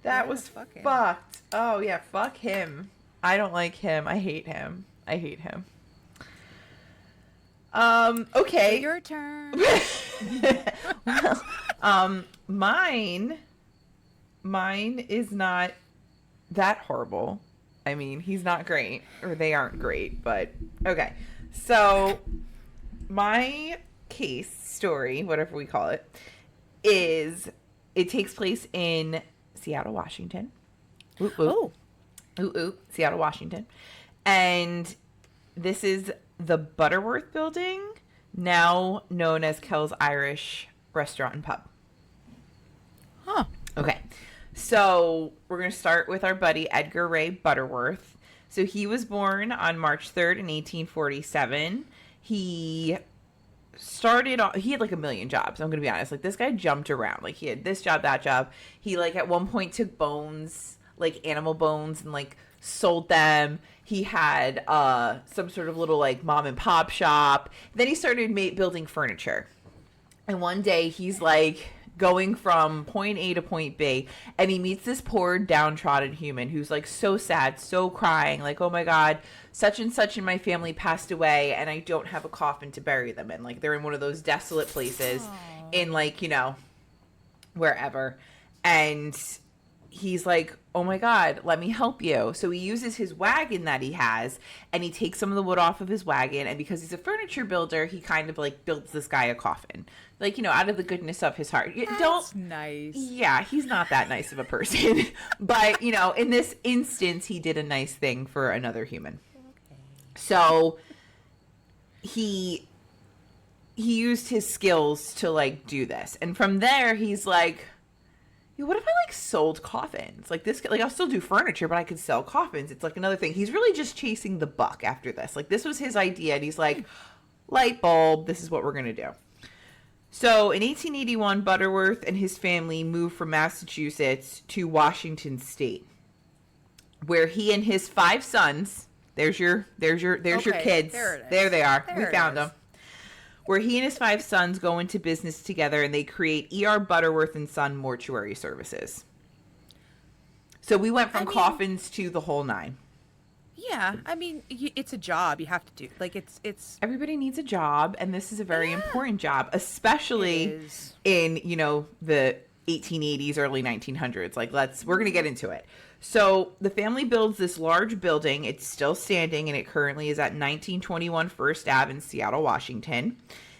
Speaker 1: That
Speaker 2: Yeah,
Speaker 1: was
Speaker 2: fuck him.
Speaker 1: fucked. Oh, yeah, fuck him. I don't like him. I hate him. Okay.
Speaker 2: Your turn.
Speaker 1: Well, mine is not that horrible. I mean, he's not great, or they aren't great, but okay. So my case story, whatever we call it, it takes place in Seattle, Washington. Oop, oop. Ooh, ooh, Seattle, Washington. And this is the Butterworth building, now known as Kell's Irish Restaurant and Pub.
Speaker 2: Huh.
Speaker 1: Okay. So we're going to start with our buddy Edgar Ray Butterworth. So he was born on March 3rd in 1847. He had like a million jobs. I'm going to be honest. Like, this guy jumped around. Like, he had this job, that job. He like at one point took bones, like animal bones, and like sold them. He had some sort of little like mom and pop shop. Then he started building furniture. And one day he's like going from point A to point B, and he meets this poor downtrodden human who's like so sad, so crying, like, oh my God, such and such in my family passed away and I don't have a coffin to bury them in. Like, they're in one of those desolate places in like, wherever. And he's like, oh my God, let me help you. So he uses his wagon that he has, and he takes some of the wood off of his wagon. And because he's a furniture builder, he kind of like builds this guy a coffin, like, out of the goodness of his heart.
Speaker 2: That's nice.
Speaker 1: Yeah, he's not that nice of a person. But, in this instance, he did a nice thing for another human. Okay. So he used his skills to like do this. And from there, he's like, what if I like sold coffins? Like this, like I'll still do furniture, but I could sell coffins. It's like another thing. He's really just chasing the buck after this. Like, this was his idea, and he's like, light bulb, this is what we're going to do. So in 1881, Butterworth and his family moved from Massachusetts to Washington State, where he and his 5 sons There's your kids.
Speaker 2: There it is.
Speaker 1: There they are.
Speaker 2: There
Speaker 1: We
Speaker 2: it
Speaker 1: found
Speaker 2: is.
Speaker 1: them. Where he and his 5 sons go into business together, and they create E.R. Butterworth and Son Mortuary Services. So we went from coffins to the whole 9.
Speaker 2: Yeah, I mean, it's a job you have to do. Like, it's
Speaker 1: Everybody needs a job, and this is a very important job, especially in, the 1880s, early 1900s. Like, we're going to get into it. So the family builds this large building. It's still standing, and it currently is at 1921 First Ave in Seattle, Washington.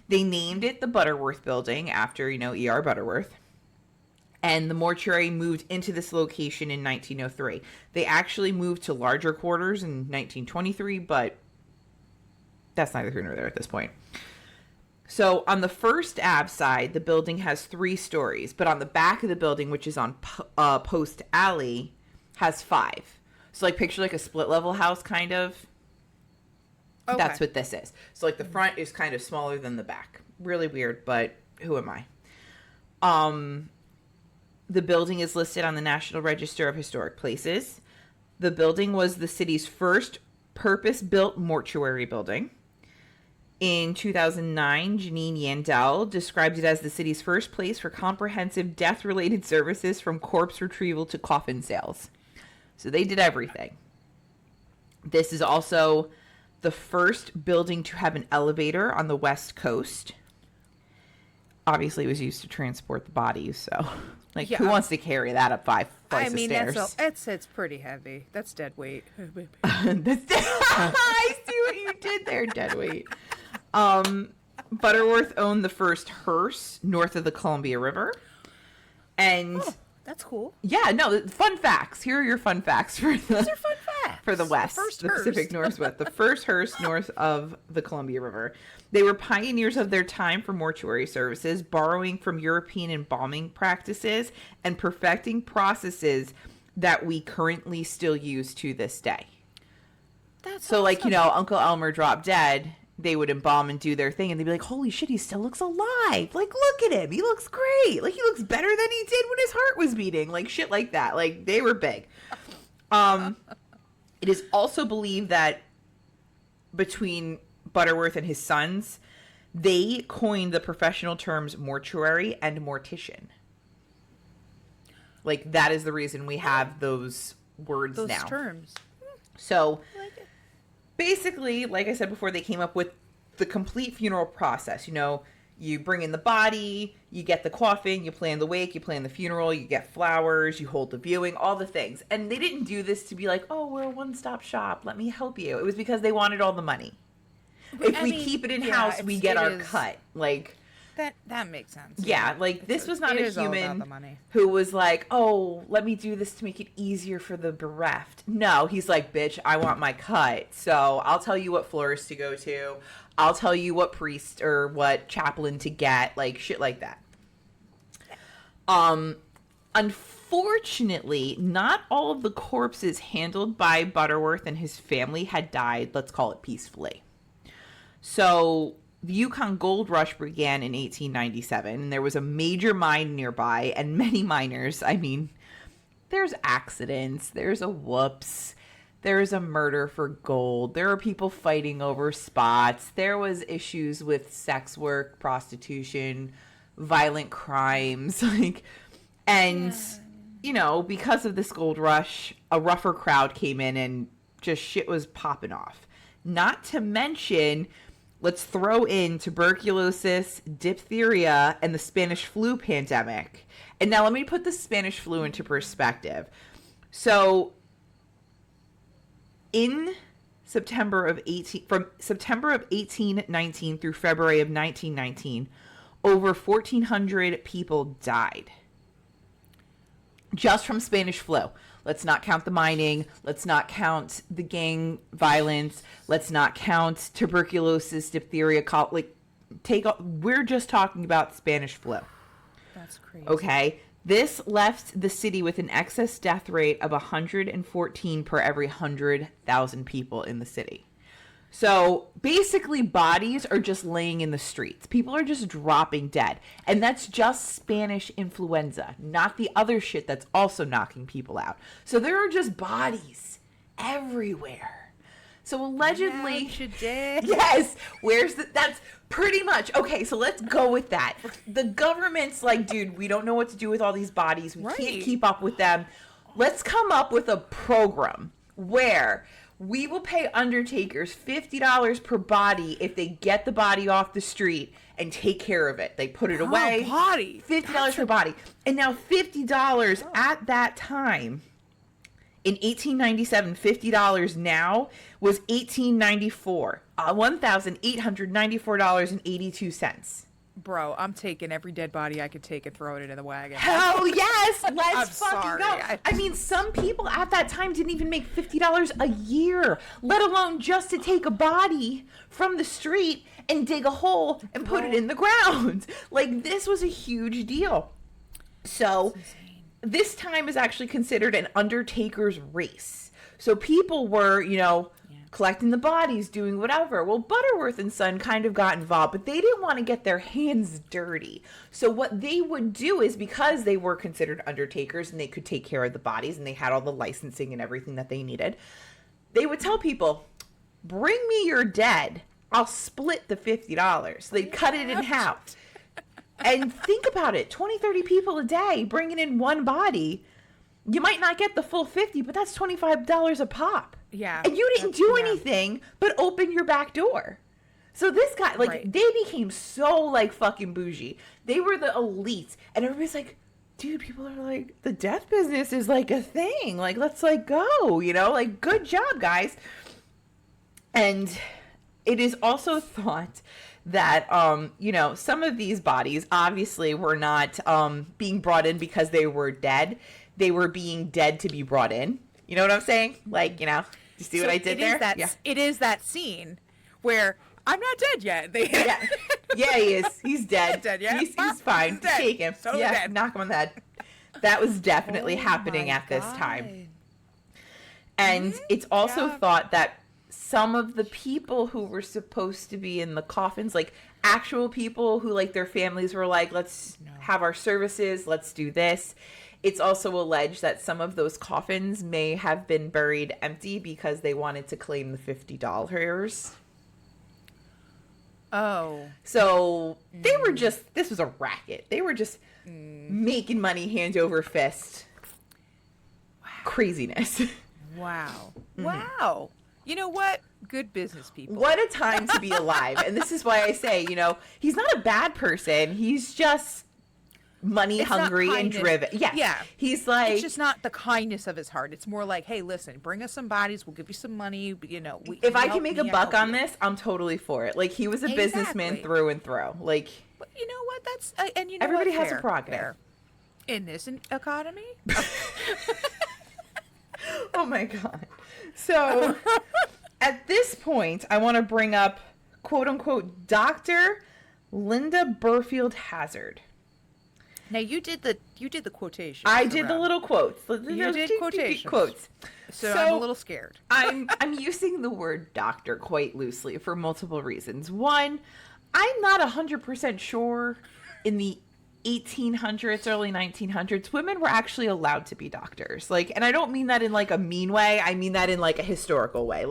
Speaker 1: They named it the Butterworth Building after, E.R. Butterworth. And the mortuary moved into this location in 1903. They actually moved to larger quarters in 1923, but that's neither here nor there at this point. So on the First Ave side, the building has 3 stories, but on the back of the building, which is on Post Alley, has 5. So like picture like a split level house kind of. Okay. That's what this is. So like the front is kind of smaller than the back. Really weird, but who am I? The building is listed on the National Register of Historic Places. The building was the city's first purpose-built mortuary building. In 2009, Janine Yandel described it as the city's first place for comprehensive death-related services from corpse retrieval to coffin sales. So they did everything. This is also the first building to have an elevator on the West Coast. Obviously, it was used to transport the bodies, so... Like, who wants to carry that up 5 flights of stairs?
Speaker 2: It's pretty heavy. That's dead weight.
Speaker 1: I see what you did there, dead weight. Butterworth owned the first hearse north of the Columbia River. And...
Speaker 2: Oh, that's cool.
Speaker 1: Yeah, no, fun facts. Here are your fun facts for
Speaker 2: These are fun facts.
Speaker 1: For the West, the Pacific Northwest. The first hearse north of the Columbia River. They were pioneers of their time for mortuary services, borrowing from European embalming practices and perfecting processes that we currently still use to this day.
Speaker 2: That's
Speaker 1: so,
Speaker 2: awesome.
Speaker 1: like, Uncle Elmer dropped dead. They would embalm and do their thing, and they'd be like, holy shit, he still looks alive. Like, look at him. He looks great. Like, he looks better than he did when his heart was beating. Like, shit like that. Like, they were big. It is also believed that between Butterworth and his sons, they coined the professional terms mortuary and mortician. Like, that is the reason we have those words now.
Speaker 2: Those terms.
Speaker 1: So, basically, like I said before, they came up with the complete funeral process. You bring in the body, you get the coffin, you plan the wake, you plan the funeral, you get flowers, you hold the viewing, all the things. And they didn't do this to be like, oh, we're a one-stop shop, let me help you. It was because they wanted all the money. If we keep it in-house, we get our cut. Like...
Speaker 2: That makes sense.
Speaker 1: Yeah, like, this was not a human who was like, oh, let me do this to make it easier for the bereft. No, he's like, bitch, I want my cut. So I'll tell you what florist to go to. I'll tell you what priest or what chaplain to get. Like, shit like that. Unfortunately, not all of the corpses handled by Butterworth and his family had died, let's call it peacefully. So... The Yukon Gold Rush began in 1897, and there was a major mine nearby, and many miners, there's accidents, there's a whoops, there's a murder for gold, there are people fighting over spots, there was issues with sex work, prostitution, violent crimes, because of this gold rush, a rougher crowd came in and just shit was popping off. Not to mention... Let's throw in tuberculosis, diphtheria, and the Spanish flu pandemic. And now let me put the Spanish flu into perspective. So in from September of 1819 through February of 1919, over 1,400 people died just from Spanish flu. Let's not count the mining. Let's not count the gang violence. Let's not count tuberculosis, diphtheria. We're just talking about Spanish flu.
Speaker 2: That's crazy.
Speaker 1: Okay. This left the city with an excess death rate of 114 per every 100,000 people in the city. So basically bodies are just laying in the streets. People are just dropping dead. And that's just Spanish influenza, not the other shit that's also knocking people out. So there are just bodies everywhere. So allegedly,
Speaker 2: yes,
Speaker 1: that's pretty much, okay, so let's go with that. The government's like, dude, we don't know what to do with all these bodies. We can't keep up with them. Let's come up with a program where we will pay undertakers $50 per body if they get the body off the street and take care of it. They put it away.
Speaker 2: Body.
Speaker 1: $50 per body. And now $50 at that time, in 1897, $50 now was $1894, $1,894.82.
Speaker 2: Bro, I'm taking every dead body I could take and throwing it in the wagon.
Speaker 1: Hell yes, let's fucking
Speaker 2: sorry.
Speaker 1: go. I mean, some people at that time didn't even make $50 a year, let alone just to take a body from the street and dig a hole and put it in the ground. Like, this was a huge deal. So this time is actually considered an undertaker's race. So people were, collecting the bodies, doing whatever. Well, Butterworth and Son kind of got involved, but they didn't want to get their hands dirty. So what they would do is, because they were considered undertakers and they could take care of the bodies and they had all the licensing and everything that they needed, they would tell people, bring me your dead. I'll split the $50. So they'd cut it in half. And think about it, 20, 30 people a day bringing in one body. You might not get the full 50, but that's $25 a pop.
Speaker 2: Yeah.
Speaker 1: And you didn't do anything but open your back door. So this guy, they became so, fucking bougie. They were the elites. And everybody's like, dude, people are like, the death business is, a thing. Let's, go, good job, guys. And it is also thought that, some of these bodies obviously were not being brought in because they were dead. They were being dead to be brought in. You know what I'm saying? You see what I did there?
Speaker 2: It is that scene where I'm not dead yet.
Speaker 1: Yeah, he is. He's dead.
Speaker 2: Dead, yeah.
Speaker 1: He's fine.
Speaker 2: He's dead.
Speaker 1: Take him.
Speaker 2: Totally dead.
Speaker 1: Knock him on the head. That was definitely happening at this time. And it's also thought that some of the people who were supposed to be in the coffins, actual people who, their families were like, let's have our services, let's do this. It's also alleged that some of those coffins may have been buried empty because they wanted to claim the $50.
Speaker 2: Oh.
Speaker 1: So they were this was a racket. They were just making money hand over fist. Wow. Craziness.
Speaker 2: Wow. Mm-hmm. Wow. You know what? Good business people.
Speaker 1: What a time to be alive. And this is why I say, he's not a bad person. He's just money hungry and driven. Yeah. He's
Speaker 2: it's just not the kindness of his heart. It's more like, hey, listen, bring us some bodies. We'll give you some money.
Speaker 1: If I can make a buck on this, I'm totally for it. He was a businessman through and through. But
Speaker 2: you know what? That's and
Speaker 1: everybody has a prerogative
Speaker 2: in this economy.
Speaker 1: Oh my God. So at this point, I want to bring up quote unquote Dr. Linda Burfield Hazard.
Speaker 2: Now you did the quotation.
Speaker 1: I did the little quotes.
Speaker 2: You did quotations.
Speaker 1: Quotes.
Speaker 2: So I'm a little scared.
Speaker 1: I'm using the word doctor quite loosely for multiple reasons. One, I'm not 100% sure in the 1800s, early 1900s, women were actually allowed to be doctors. And I don't mean that in a mean way. I mean that in a historical way.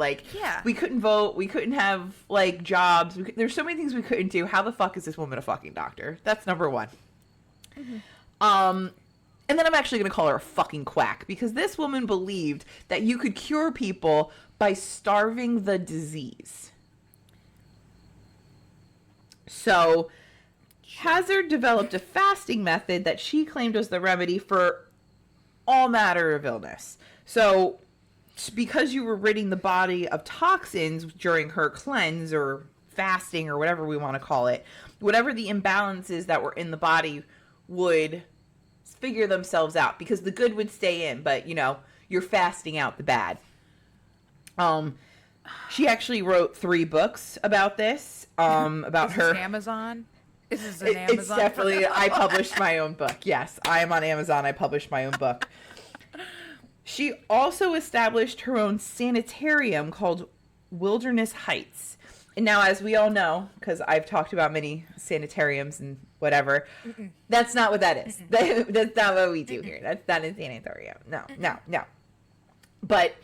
Speaker 1: We couldn't vote. We couldn't have jobs. There's so many things we couldn't do. How the fuck is this woman a fucking doctor? That's number one. Mm-hmm. And then I'm actually going to call her a fucking quack, because this woman believed that you could cure people by starving the disease. So Hazard developed a fasting method that she claimed was the remedy for all matter of illness. So because you were ridding the body of toxins during her cleanse or fasting or whatever we want to call it, whatever the imbalances that were in the body would figure themselves out, because the good would stay in, but you're fasting out the bad. She actually wrote 3 books about this. About her
Speaker 2: Amazon. This is an Amazon.
Speaker 1: It's definitely. I published my own book. Yes, I am on Amazon. I published my own book. She also established her own sanitarium called Wilderness Heights. And now, as we all know, because I've talked about many sanitariums and whatever, that's not what that is. That's not what we do here. That's not a sanitarium. No. But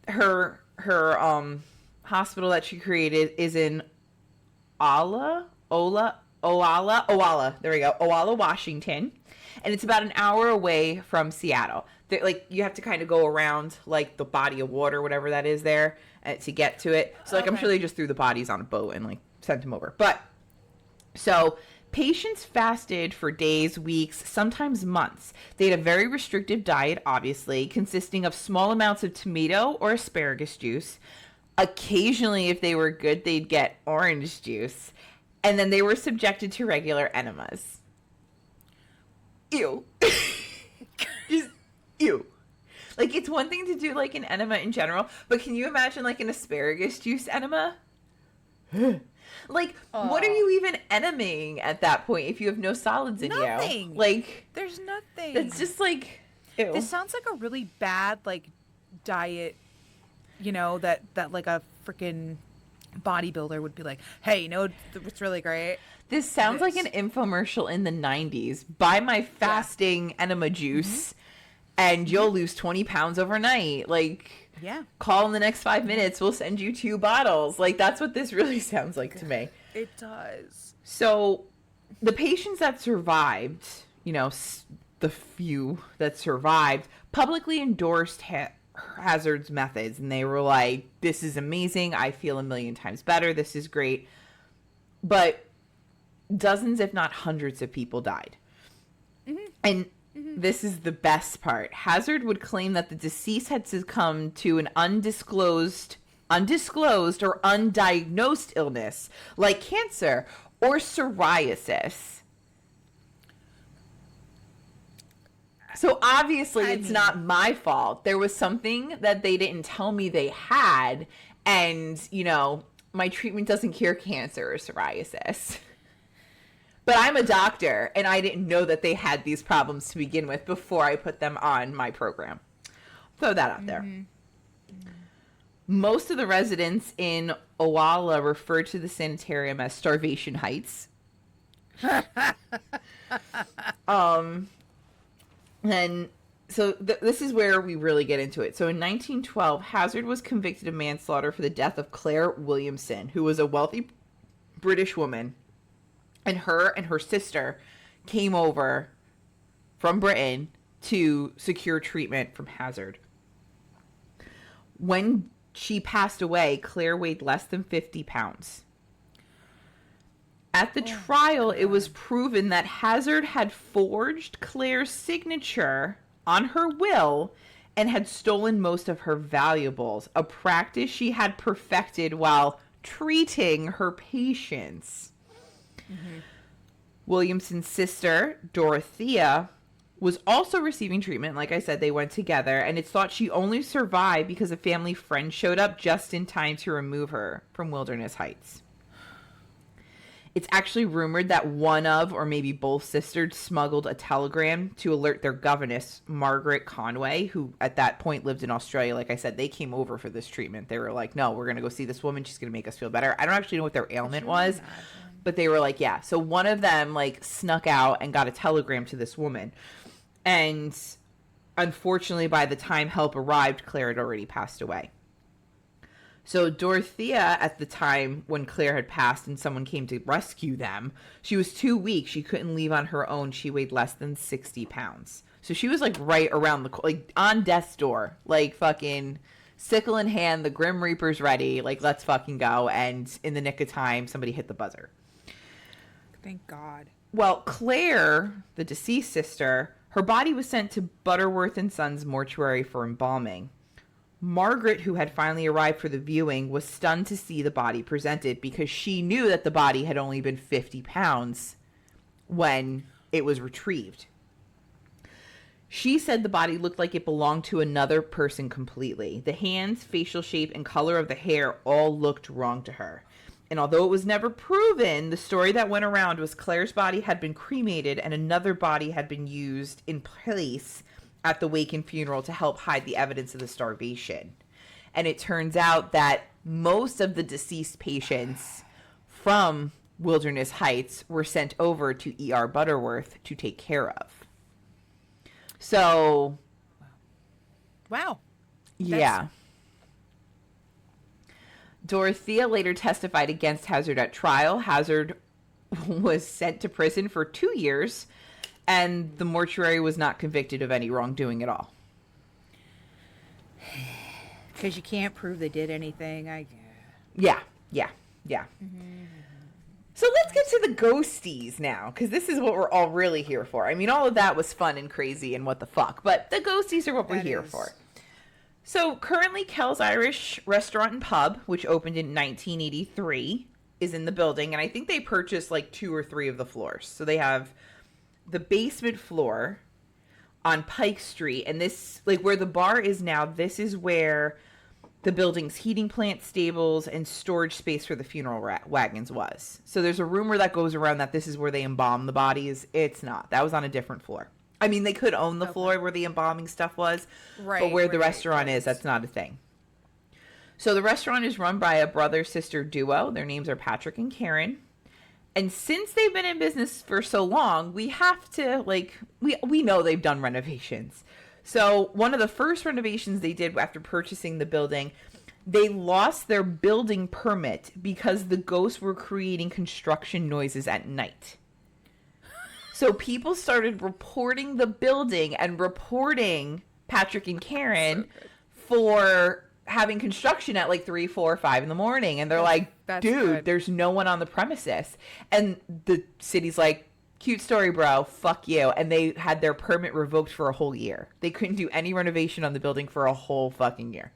Speaker 1: her her hospital that she created is in Oala. There we go. Oala, Washington. And it's about an hour away from Seattle. Like, you have to kind of go around, like, the body of water, whatever that is there, to get to it. So, like, I'm sure they just threw the bodies on a boat and, like, sent them over. But, so, patients fasted for days, weeks, sometimes months. They had a very restrictive diet, obviously, consisting of small amounts of tomato or asparagus juice. Occasionally, if they were good, they'd get orange juice. And then they were subjected to regular enemas. Ew. Just, ew. Like, it's one thing to do, like, an enema in general, but can you imagine, like, an asparagus juice enema? Like, what are you even enemaing at that point if you have no solids in
Speaker 2: Nothing.
Speaker 1: you? Like,
Speaker 2: there's nothing.
Speaker 1: It's just, like, ew.
Speaker 2: This sounds like a really bad, like, diet, you know, that like, a freaking bodybuilder would be like, hey, you know what's really great?
Speaker 1: This sounds like an infomercial in the 90s. Buy my fasting enema juice, and you'll lose 20 pounds overnight. Like, call in the next 5 minutes. We'll send you 2 bottles. Like, that's what this really sounds like to me.
Speaker 2: It does.
Speaker 1: So, the patients that survived, you know, the few that survived, publicly endorsed Hazard's methods. And they were like, this is amazing. I feel a million times better. This is great. But dozens, if not hundreds of people died. And this is the best part. Hazard would claim that the deceased had succumbed to an undisclosed or undiagnosed illness like cancer or psoriasis. So obviously it's not my fault. There was something that they didn't tell me they had, and, you know, my treatment doesn't cure cancer or psoriasis. But I'm a doctor, and I didn't know that they had these problems to begin with before I put them on my program. Throw that out there. Most of the residents in Oala refer to the sanitarium as Starvation Heights. And so this is where we really get into it. So in 1912, Hazard was convicted of manslaughter for the death of Claire Williamson, who was a wealthy British woman. And her sister came over from Britain to secure treatment from Hazard. When she passed away, Claire weighed less than 50 pounds. At the trial, it was proven that Hazard had forged Claire's signature on her will and had stolen most of her valuables, a practice she had perfected while treating her patients. Williamson's sister, Dorothea, was also receiving treatment. Like I said, they went together, and it's thought she only survived because a family friend showed up just in time to remove her from Wilderness Heights. It's actually rumored that one of, or maybe both sisters, smuggled a telegram to alert their governess, Margaret Conway, who at that point lived in Australia. Like I said, they came over for this treatment. They were like, no, we're going to go see this woman. She's going to make us feel better. I don't actually know what their ailment was, but they were like, yeah. So one of them, like, snuck out and got a telegram to this woman. And unfortunately, by the time help arrived, Claire had already passed away. So Dorothea, at the time when Claire had passed and someone came to rescue them, she was too weak. She couldn't leave on her own. She weighed less than 60 pounds. So she was, like, right around the, like, on death's door, like, fucking sickle in hand, the Grim Reaper's ready, like, let's fucking go. And in the nick of time, somebody hit the buzzer.
Speaker 2: Thank God.
Speaker 1: Well, Claire, the deceased sister, her body was sent to Butterworth and Sons mortuary for embalming. Margaret, who had finally arrived for the viewing, was stunned to see the body presented because she knew that the body had only been 50 pounds when it was retrieved. She said the body looked like it belonged to another person completely. The hands, facial shape, and color of the hair all looked wrong to her. And although it was never proven, the story that went around was Claire's body had been cremated and another body had been used in place at the wake and funeral to help hide the evidence of the starvation. And it turns out that most of the deceased patients from Wilderness Heights were sent over to ER Butterworth to take care of. So,
Speaker 2: wow.
Speaker 1: Yeah. Dorothea later testified against Hazard at trial. Hazard was sent to prison for 2 years, and the mortuary was not convicted of any wrongdoing at all.
Speaker 2: Because you can't prove they did anything, I guess.
Speaker 1: Yeah. So let's get to the ghosties now, because this is what we're all really here for. I mean, all of that was fun and crazy and what the fuck, but the ghosties are what we're here for. So currently, Kell's Irish Restaurant and Pub, which opened in 1983, is in the building, and I think they purchased like 2 or 3 of the floors. So they have the basement floor on Pike Street, and this, like where the bar is now, this is where the building's heating plant, stables, and storage space for the funeral wagons was. So there's a rumor that goes around that this is where they embalm the bodies. It's not. That was on a different floor. I mean, they could own the floor where the embalming stuff was, but where the restaurant is, that's not a thing. So the restaurant is run by a brother-sister duo. Their names are Patrick and Karen. And since they've been in business for so long, we have to, like, we know they've done renovations. So one of the first renovations they did after purchasing the building, they lost their building permit because the ghosts were creating construction noises at night. So people started reporting the building and reporting Patrick and Karen for having construction at like 3, 4, 5 in the morning. And they're like, dude, there's no one on the premises. And the city's like, cute story, bro. Fuck you. And they had their permit revoked for a whole year. They couldn't do any renovation on the building for a whole fucking year.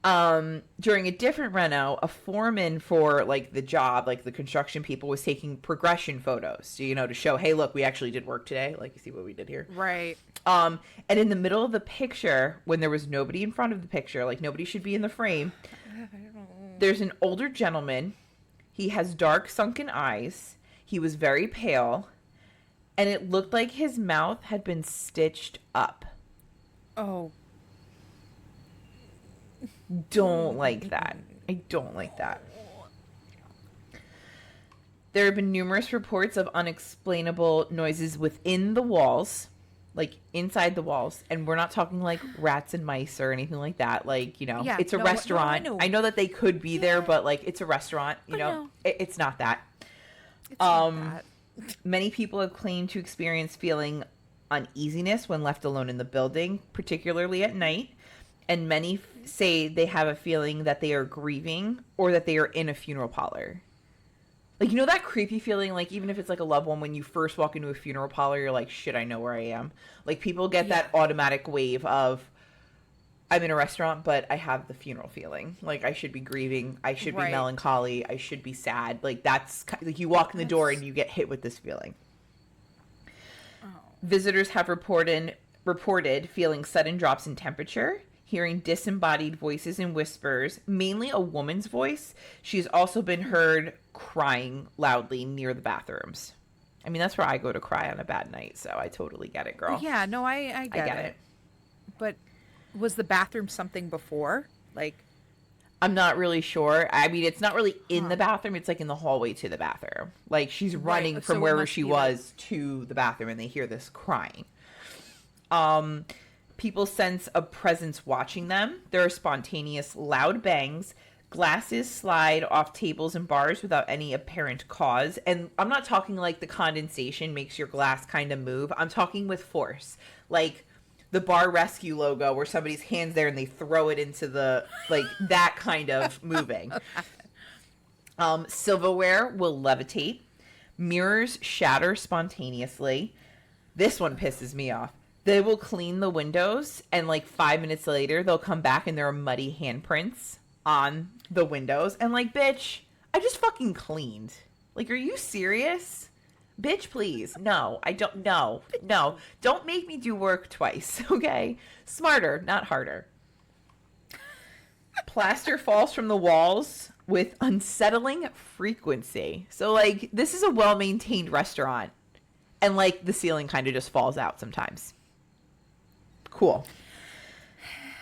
Speaker 1: During a different reno, a foreman for like the job, like the construction people, was taking progression photos, you know, to show, hey, look, we actually did work today. Like, you see what we did here.
Speaker 2: Right.
Speaker 1: And in the middle of the picture, when there was nobody in front of the picture, like nobody should be in the frame, there's an older gentleman. He has dark sunken eyes. He was very pale, and it looked like his mouth had been stitched up.
Speaker 2: Oh.
Speaker 1: Don't like that. I don't like that. There have been numerous reports of unexplainable noises within the walls, like inside the walls, and we're not talking like rats and mice or anything like that. Like, you know, it's a restaurant. I know that they could be there, but like it's a restaurant, you know. It's not that. It's not that. Many people have claimed to experience feeling uneasiness when left alone in the building, particularly at night. And many say they have a feeling that they are grieving or that they are in a funeral parlor. Like, you know that creepy feeling, like, even if it's like a loved one, when you first walk into a funeral parlor, you're like, shit, I know where I am. Like, people get that automatic wave of, I'm in a restaurant, but I have the funeral feeling. Like, I should be grieving. I should be melancholy. I should be sad. Like, that's, like, you walk in the door and you get hit with this feeling. Oh. Visitors have reported feeling sudden drops in temperature, hearing disembodied voices and whispers, mainly a woman's voice. She's also been heard crying loudly near the bathrooms. I mean, that's where I go to cry on a bad night, so I totally get it, girl.
Speaker 2: Yeah, no, I get it. But was the bathroom something before? Like,
Speaker 1: I'm not really sure. I mean, it's not really in the bathroom. It's like in the hallway to the bathroom. Like, she's running from wherever she was to the bathroom, and they hear this crying. People sense a presence watching them. There are spontaneous loud bangs. Glasses slide off tables and bars without any apparent cause. And I'm not talking like the condensation makes your glass kind of move. I'm talking with force. Like the bar rescue logo where somebody's hands there and they throw it into the, like, that kind of moving. Silverware will levitate. Mirrors shatter spontaneously. This one pisses me off. They will clean the windows, and like 5 minutes later, they'll come back and there are muddy handprints on the windows. And like, bitch, I just fucking cleaned. Like, are you serious? Bitch, please. No, I don't. No. Don't make me do work twice, okay? Smarter, not harder. Plaster falls from the walls with unsettling frequency. So, like, this is a well-maintained restaurant, and like the ceiling kind of just falls out sometimes. Cool.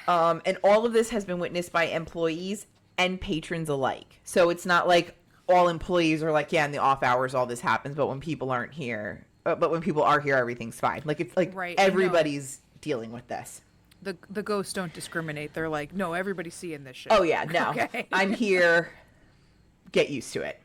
Speaker 1: And all of this has been witnessed by employees and patrons alike. So it's not like all employees are like, yeah, in the off hours all this happens, but when people aren't here, but when people are here, everything's fine. Like, it's like everybody's dealing with this.
Speaker 2: The ghosts don't discriminate. They're like, no, everybody's seeing this shit.
Speaker 1: Oh, yeah, no.
Speaker 2: Okay.
Speaker 1: I'm here. Get used to it.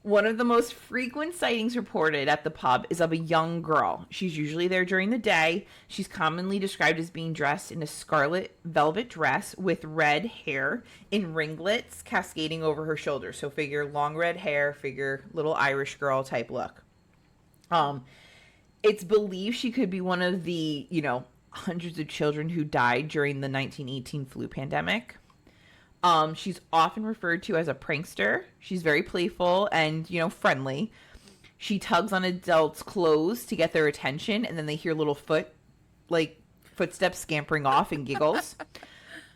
Speaker 1: One of the most frequent sightings reported at the pub is of a young girl. She's usually there during the day. She's commonly described as being dressed in a scarlet velvet dress with red hair in ringlets cascading over her shoulders. So figure long red hair, figure little Irish girl type look. It's believed she could be one of the, hundreds of children who died during the 1918 flu pandemic. She's often referred to as a prankster. She's very playful and, friendly. She tugs on adults' clothes to get their attention, and then they hear little footsteps scampering off and giggles.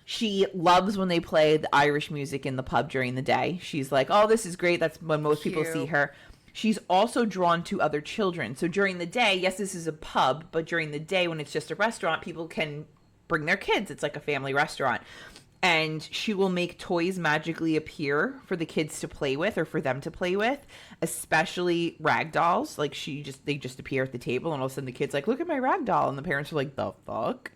Speaker 1: She loves when they play the Irish music in the pub during the day. She's like, oh, this is great. That's when most people see her. She's also drawn to other children. So during the day, yes, this is a pub, but during the day when it's just a restaurant, people can bring their kids. It's like a family restaurant. And she will make toys magically appear for the kids to play with or for them to play with, especially rag dolls. Like they just appear at the table and all of a sudden the kid's like, look at my rag doll. And the parents are like, the fuck?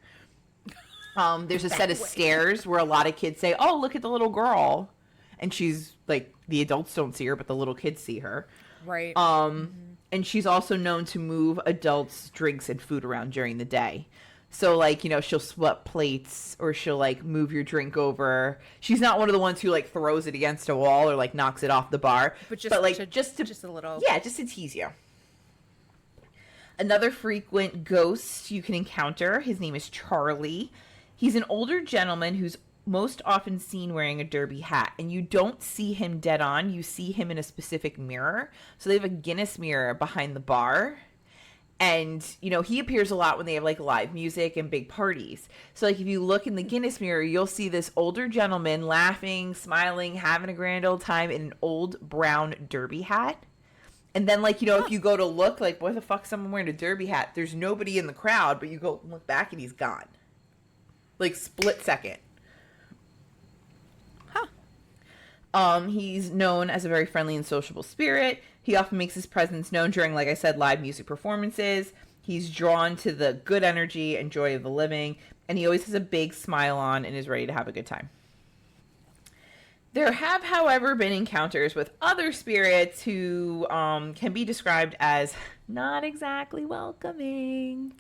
Speaker 1: There's a set of stairs where a lot of kids say, oh, look at the little girl. And she's like, the adults don't see her, but the little kids see her.
Speaker 2: Right.
Speaker 1: And she's also known to move adults' drinks and food around during the day. So, she'll swap plates or she'll, move your drink over. She's not one of the ones who, throws it against a wall or, knocks it off the bar.
Speaker 2: But just a little.
Speaker 1: Yeah, just to tease you. Another frequent ghost you can encounter, his name is Charlie. He's an older gentleman who's most often seen wearing a derby hat. And you don't see him dead on. You see him in a specific mirror. So they have a Guinness mirror behind the bar. And, he appears a lot when they have, live music and big parties. So, if you look in the Guinness mirror, you'll see this older gentleman laughing, smiling, having a grand old time in an old brown derby hat. And then, if you go to look, what the fuck, someone wearing a derby hat? There's nobody in the crowd, but you go look back and he's gone. Split second. He's known as a very friendly and sociable spirit. He often makes his presence known during, like I said, live music performances. He's drawn to the good energy and joy of the living, and he always has a big smile on and is ready to have a good time. There have, however, been encounters with other spirits who can be described as not exactly welcoming.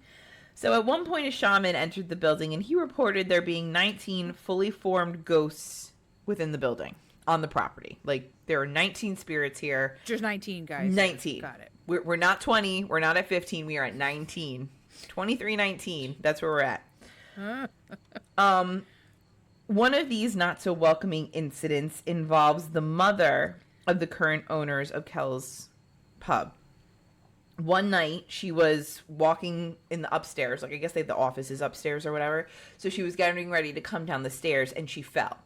Speaker 1: So at one point, a shaman entered the building, and he reported there being 19 fully formed ghosts within the building. On the property. There are 19 spirits here.
Speaker 2: Just 19, guys.
Speaker 1: 19.
Speaker 2: Got it.
Speaker 1: We're not 20. We're not at 15. We are at 19. 23, 19. That's where we're at. One of these not so welcoming incidents involves the mother of the current owners of Kell's pub. One night, she was walking in the upstairs. I guess they have the offices upstairs or whatever. So she was getting ready to come down the stairs and she fell.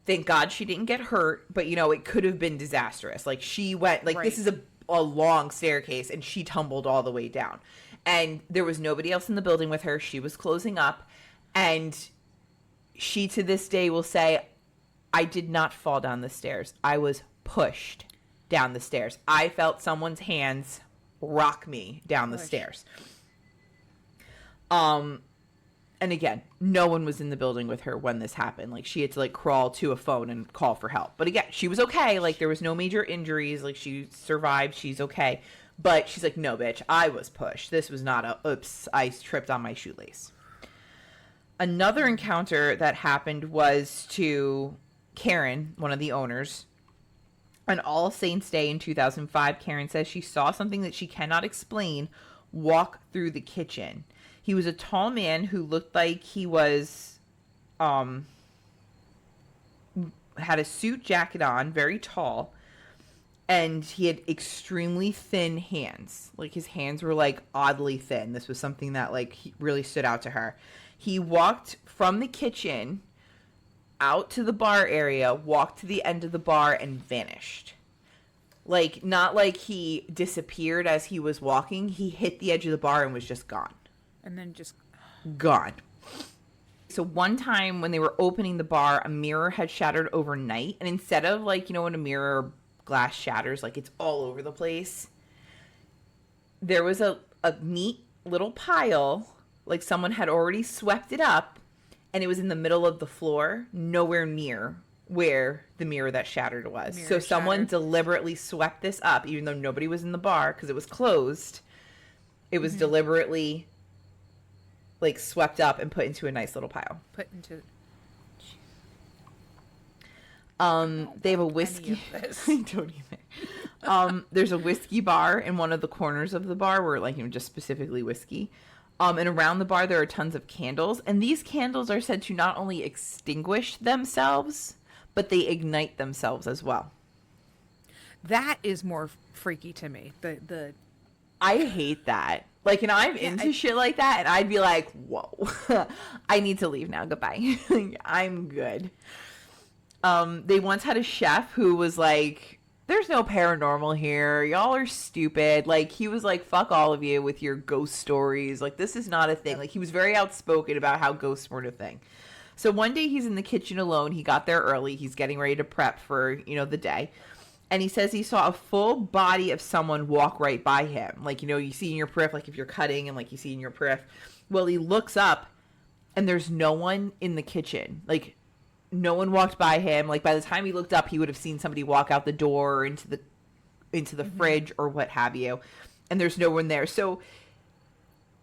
Speaker 1: Thank God she didn't get hurt, but, it could have been disastrous. She went, right. This is a long staircase, and she tumbled all the way down. And there was nobody else in the building with her. She was closing up, and she, to this day, will say, I did not fall down the stairs. I was pushed down the stairs. I felt someone's hands rock me down the stairs. And again, no one was in the building with her when this happened. She had to crawl to a phone and call for help. But again, she was okay. There was no major injuries. She survived. She's okay. But she's like, no, bitch, I was pushed. This was not oops, I tripped on my shoelace. Another encounter that happened was to Karen, one of the owners. On All Saints Day in 2005, Karen says she saw something that she cannot explain walk through the kitchen. He was a tall man who looked like he was, had a suit jacket on, very tall, and he had extremely thin hands. His hands were, oddly thin. This was something that, really stood out to her. He walked from the kitchen out to the bar area, walked to the end of the bar, and vanished. Not like he disappeared as he was walking. He hit the edge of the bar and was just gone.
Speaker 2: And then just
Speaker 1: gone. So one time when they were opening the bar, a mirror had shattered overnight. And instead of when a mirror glass shatters, it's all over the place, there was a neat little pile like someone had already swept it up and it was in the middle of the floor, nowhere near where the mirror that shattered was. So someone deliberately swept this up, even though nobody was in the bar because it was closed. It was deliberately like swept up and put into a nice little pile. They have a whiskey. I don't even. There's a whiskey bar in one of the corners of the bar where, like, just specifically whiskey. And around the bar there are tons of candles, and these candles are said to not only extinguish themselves, but they ignite themselves as well.
Speaker 2: That is more freaky to me.
Speaker 1: I hate that. Like, and I'm into shit like that, and I'd be like, whoa, I need to leave now. Goodbye. I'm good. They once had a chef who was like, there's no paranormal here. Y'all are stupid. Like, he was like, fuck all of you with your ghost stories. Like, this is not a thing. Like, he was very outspoken about how ghosts weren't a thing. So one day he's in the kitchen alone. He got there early. He's getting ready to prep for, the day. And he says he saw a full body of someone walk right by him. Like, you see in your periph, like if you're cutting and like you see in your periph. Well, he looks up and there's no one in the kitchen. Like, no one walked by him. Like, by the time he looked up, he would have seen somebody walk out the door or into the fridge or what have you. And there's no one there. So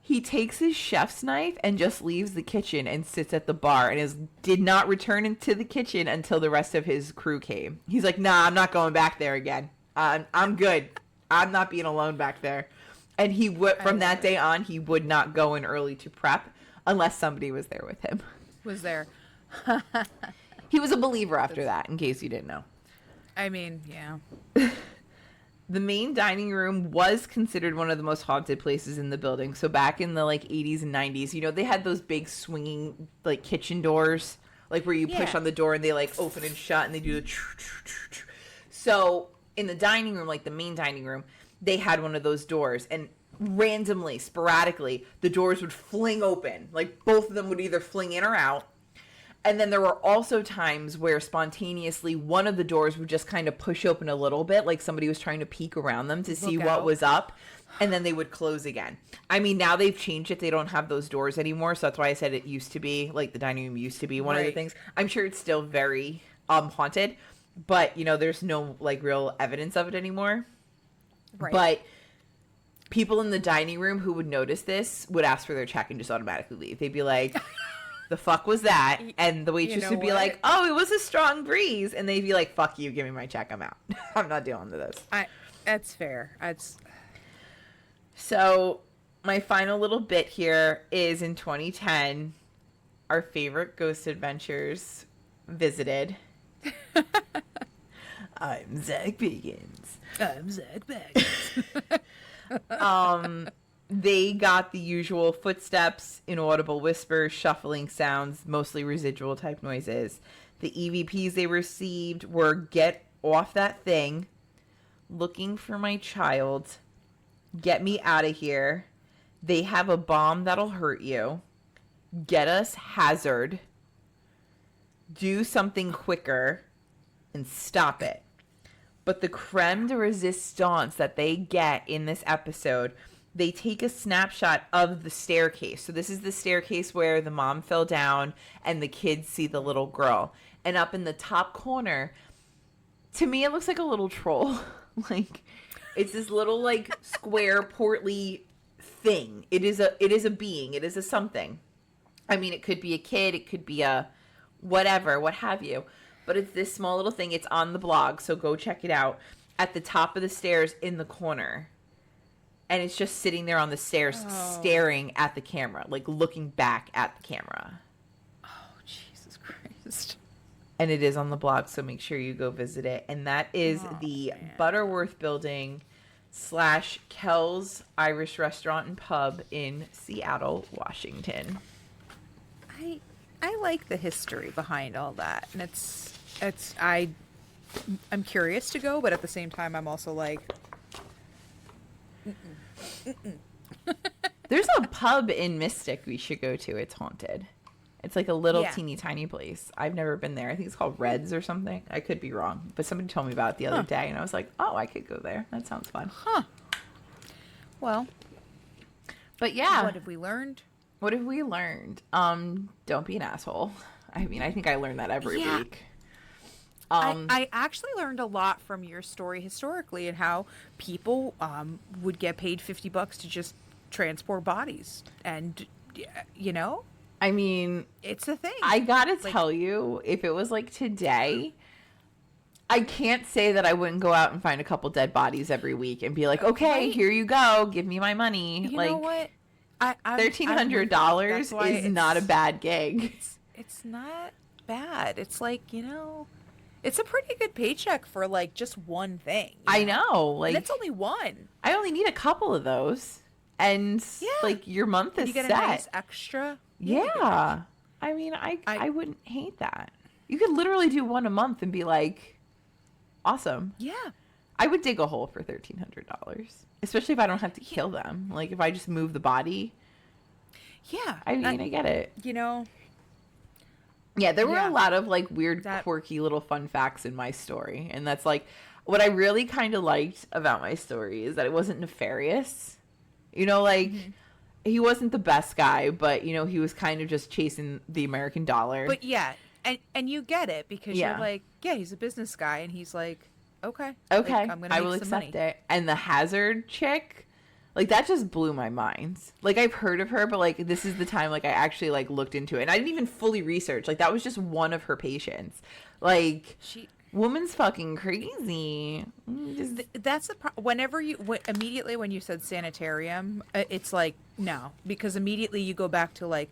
Speaker 1: he takes his chef's knife and just leaves the kitchen and sits at the bar and did not return into the kitchen until the rest of his crew came. He's like, nah, I'm not going back there again. I'm good. I'm not being alone back there. And he would, from that day on, he would not go in early to prep unless somebody was there with him.
Speaker 2: Was there?
Speaker 1: He was a believer after that, in case you didn't know.
Speaker 2: I mean, yeah.
Speaker 1: The main dining room was considered one of the most haunted places in the building. So back in the 80s and 90s, they had those big swinging kitchen doors, where you push on the door and they open and shut and they do the So in the dining room, the main dining room, they had one of those doors, and randomly, sporadically, the doors would fling open. Both of them would either fling in or out. And then there were also times where spontaneously one of the doors would just kind of push open a little bit, like somebody was trying to peek around them to see what was up, and then they would close again. I mean, now they've changed it. They don't have those doors anymore, so that's why I said it used to be, the dining room used to be one of the things. I'm sure it's still very haunted, but, there's no, real evidence of it anymore. Right. But people in the dining room who would notice this would ask for their check and just automatically leave. They'd be like... The fuck was that? And the waitress would be like, oh, it was a strong breeze. And they'd be like, fuck you, give me my check, I'm out. I'm not dealing with this.
Speaker 2: That's fair.
Speaker 1: So my final little bit here is in 2010, our favorite ghost adventures visited. I'm Zach Bagans. They got the usual footsteps, inaudible whispers, shuffling sounds, mostly residual type noises. The EVPs they received were get off that thing, looking for my child, get me out of here, they have a bomb that'll hurt you, get us hazard, do something quicker, and stop it. But the creme de resistance that they get in this episode, they take a snapshot of the staircase. So this is the staircase where the mom fell down and the kids see the little girl. And up in the top corner, to me, it looks like a little troll. It's this little square portly thing. It is a being. It is a something. I mean, it could be a kid. It could be a whatever, what have you. But it's this small little thing. It's on the blog, so go check it out. At the top of the stairs in the corner. And it's just sitting there on the stairs staring at the camera, looking back at the camera.
Speaker 2: Oh, Jesus Christ.
Speaker 1: And it is on the blog, so make sure you go visit it. And that is the Butterworth building / Kell's Irish Restaurant and Pub in Seattle, Washington.
Speaker 2: I like the history behind all that. And I'm curious to go, but at the same time, I'm also like...
Speaker 1: There's a pub in Mystic we should go to. It's haunted. It's a little teeny tiny place. I've never been there. I think it's called Reds or something. I could be wrong, but somebody told me about it the other day, and I was like, oh, I could go there. That sounds fun.
Speaker 2: Well,
Speaker 1: but yeah.
Speaker 2: What have we learned?
Speaker 1: What have we learned? Don't be an asshole. I mean, I think I learn that every
Speaker 2: Yeah.
Speaker 1: week.
Speaker 2: I actually learned a lot from your story historically and how people would get paid $50 to just transport bodies. And, you know,
Speaker 1: I mean,
Speaker 2: it's a thing.
Speaker 1: I gotta
Speaker 2: Like,
Speaker 1: tell you, if it was like today, I can't say that I wouldn't go out and find a couple dead bodies every week and be like, okay,
Speaker 2: Right.
Speaker 1: here you go, give me my money.
Speaker 2: you
Speaker 1: like,
Speaker 2: know what?
Speaker 1: $1,300 is not a bad gig.
Speaker 2: It's not bad. It's like, it's a pretty good paycheck for like just one thing.
Speaker 1: I know,
Speaker 2: And
Speaker 1: like
Speaker 2: it's only one.
Speaker 1: I only need a couple of those, and
Speaker 2: Yeah.
Speaker 1: like your month is
Speaker 2: You get
Speaker 1: set.
Speaker 2: a nice extra.
Speaker 1: Yeah, I mean, I wouldn't hate that. You could literally do one a month and be like, awesome.
Speaker 2: Yeah.
Speaker 1: I would dig a hole for $1,300, especially if I don't have to kill them. Like if I just move the body.
Speaker 2: Yeah.
Speaker 1: I mean, I get it. Yeah, there were a lot of like weird, quirky little fun facts in my story. And that's like what I really kind of liked about my story is that it wasn't nefarious. Like he wasn't the best guy, but he was kind of just chasing the American dollar.
Speaker 2: But yeah, and you get it because
Speaker 1: Yeah.
Speaker 2: you're like, yeah, he's a business guy and he's like, okay.
Speaker 1: Okay,
Speaker 2: Like, I'm gonna
Speaker 1: I
Speaker 2: make
Speaker 1: will
Speaker 2: some
Speaker 1: accept
Speaker 2: money.
Speaker 1: it. And the hazard chick, like that just blew my mind. Like I've heard of her, but like this is the time like I actually like looked into it, and I didn't even fully research. Like that was just one of her patients. Like woman's fucking crazy.
Speaker 2: That's the whenever immediately when you said sanitarium, it's like no, because immediately you go back to like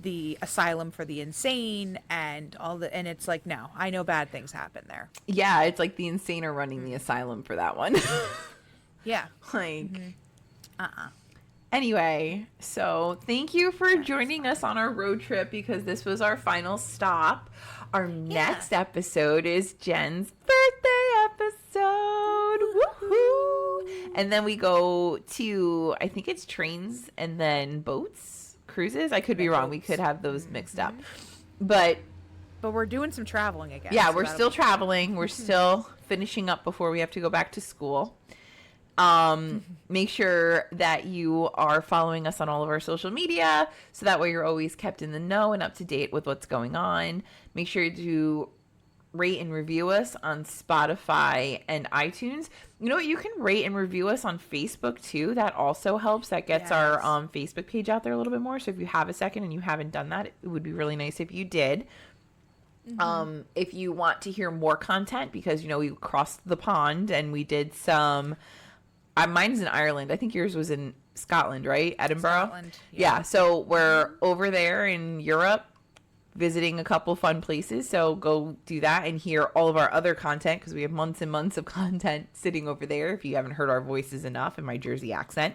Speaker 2: the asylum for the insane and and it's like no, I know bad things happen there.
Speaker 1: Yeah, it's like the insane are running the asylum for that one.
Speaker 2: Yeah.
Speaker 1: Like Anyway, so thank you for joining us on our road trip because this was our final stop. Our next episode is Jenn's birthday episode. Woohoo! And then we go to, I think it's trains and then boats, cruises. I could be wrong. We could have those mixed up. But
Speaker 2: we're doing some traveling again.
Speaker 1: yeah,
Speaker 2: so
Speaker 1: we're still traveling. We're still finishing up before we have to go back to school. Make sure that you are following us on all of our social media so that way you're always kept in the know and up to date with what's going on. Make sure to rate and review us on Spotify and iTunes. You know what? You can rate and review us on Facebook too. That also helps. That gets our Facebook page out there a little bit more. So if you have a second and you haven't done that, it would be really nice if you did. If you want to hear more content, because we crossed the pond and we did some mine's in Ireland. I think yours was in Scotland, right? Edinburgh?
Speaker 2: Scotland,
Speaker 1: yeah. So we're over there in Europe visiting a couple fun places. So go do that and hear all of our other content because we have months and months of content sitting over there if you haven't heard our voices enough in my Jersey accent.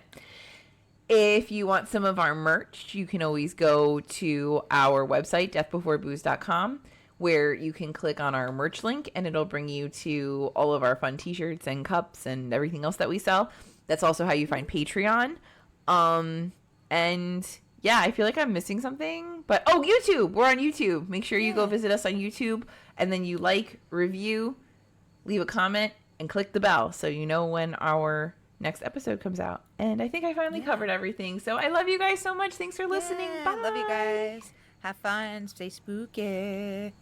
Speaker 1: If you want some of our merch, you can always go to our website, deathbeforebooze.com, where you can click on our merch link and it'll bring you to all of our fun t-shirts and cups and everything else that we sell. That's also how you find Patreon. And yeah, I feel like I'm missing something, but YouTube, we're on YouTube. Make sure you go visit us on YouTube and then you like, review, leave a comment and click the bell so you know when our next episode comes out. And I think I finally covered everything. So I love you guys so much. Thanks for listening. Bye.
Speaker 2: Love you guys. Have fun. Stay spooky.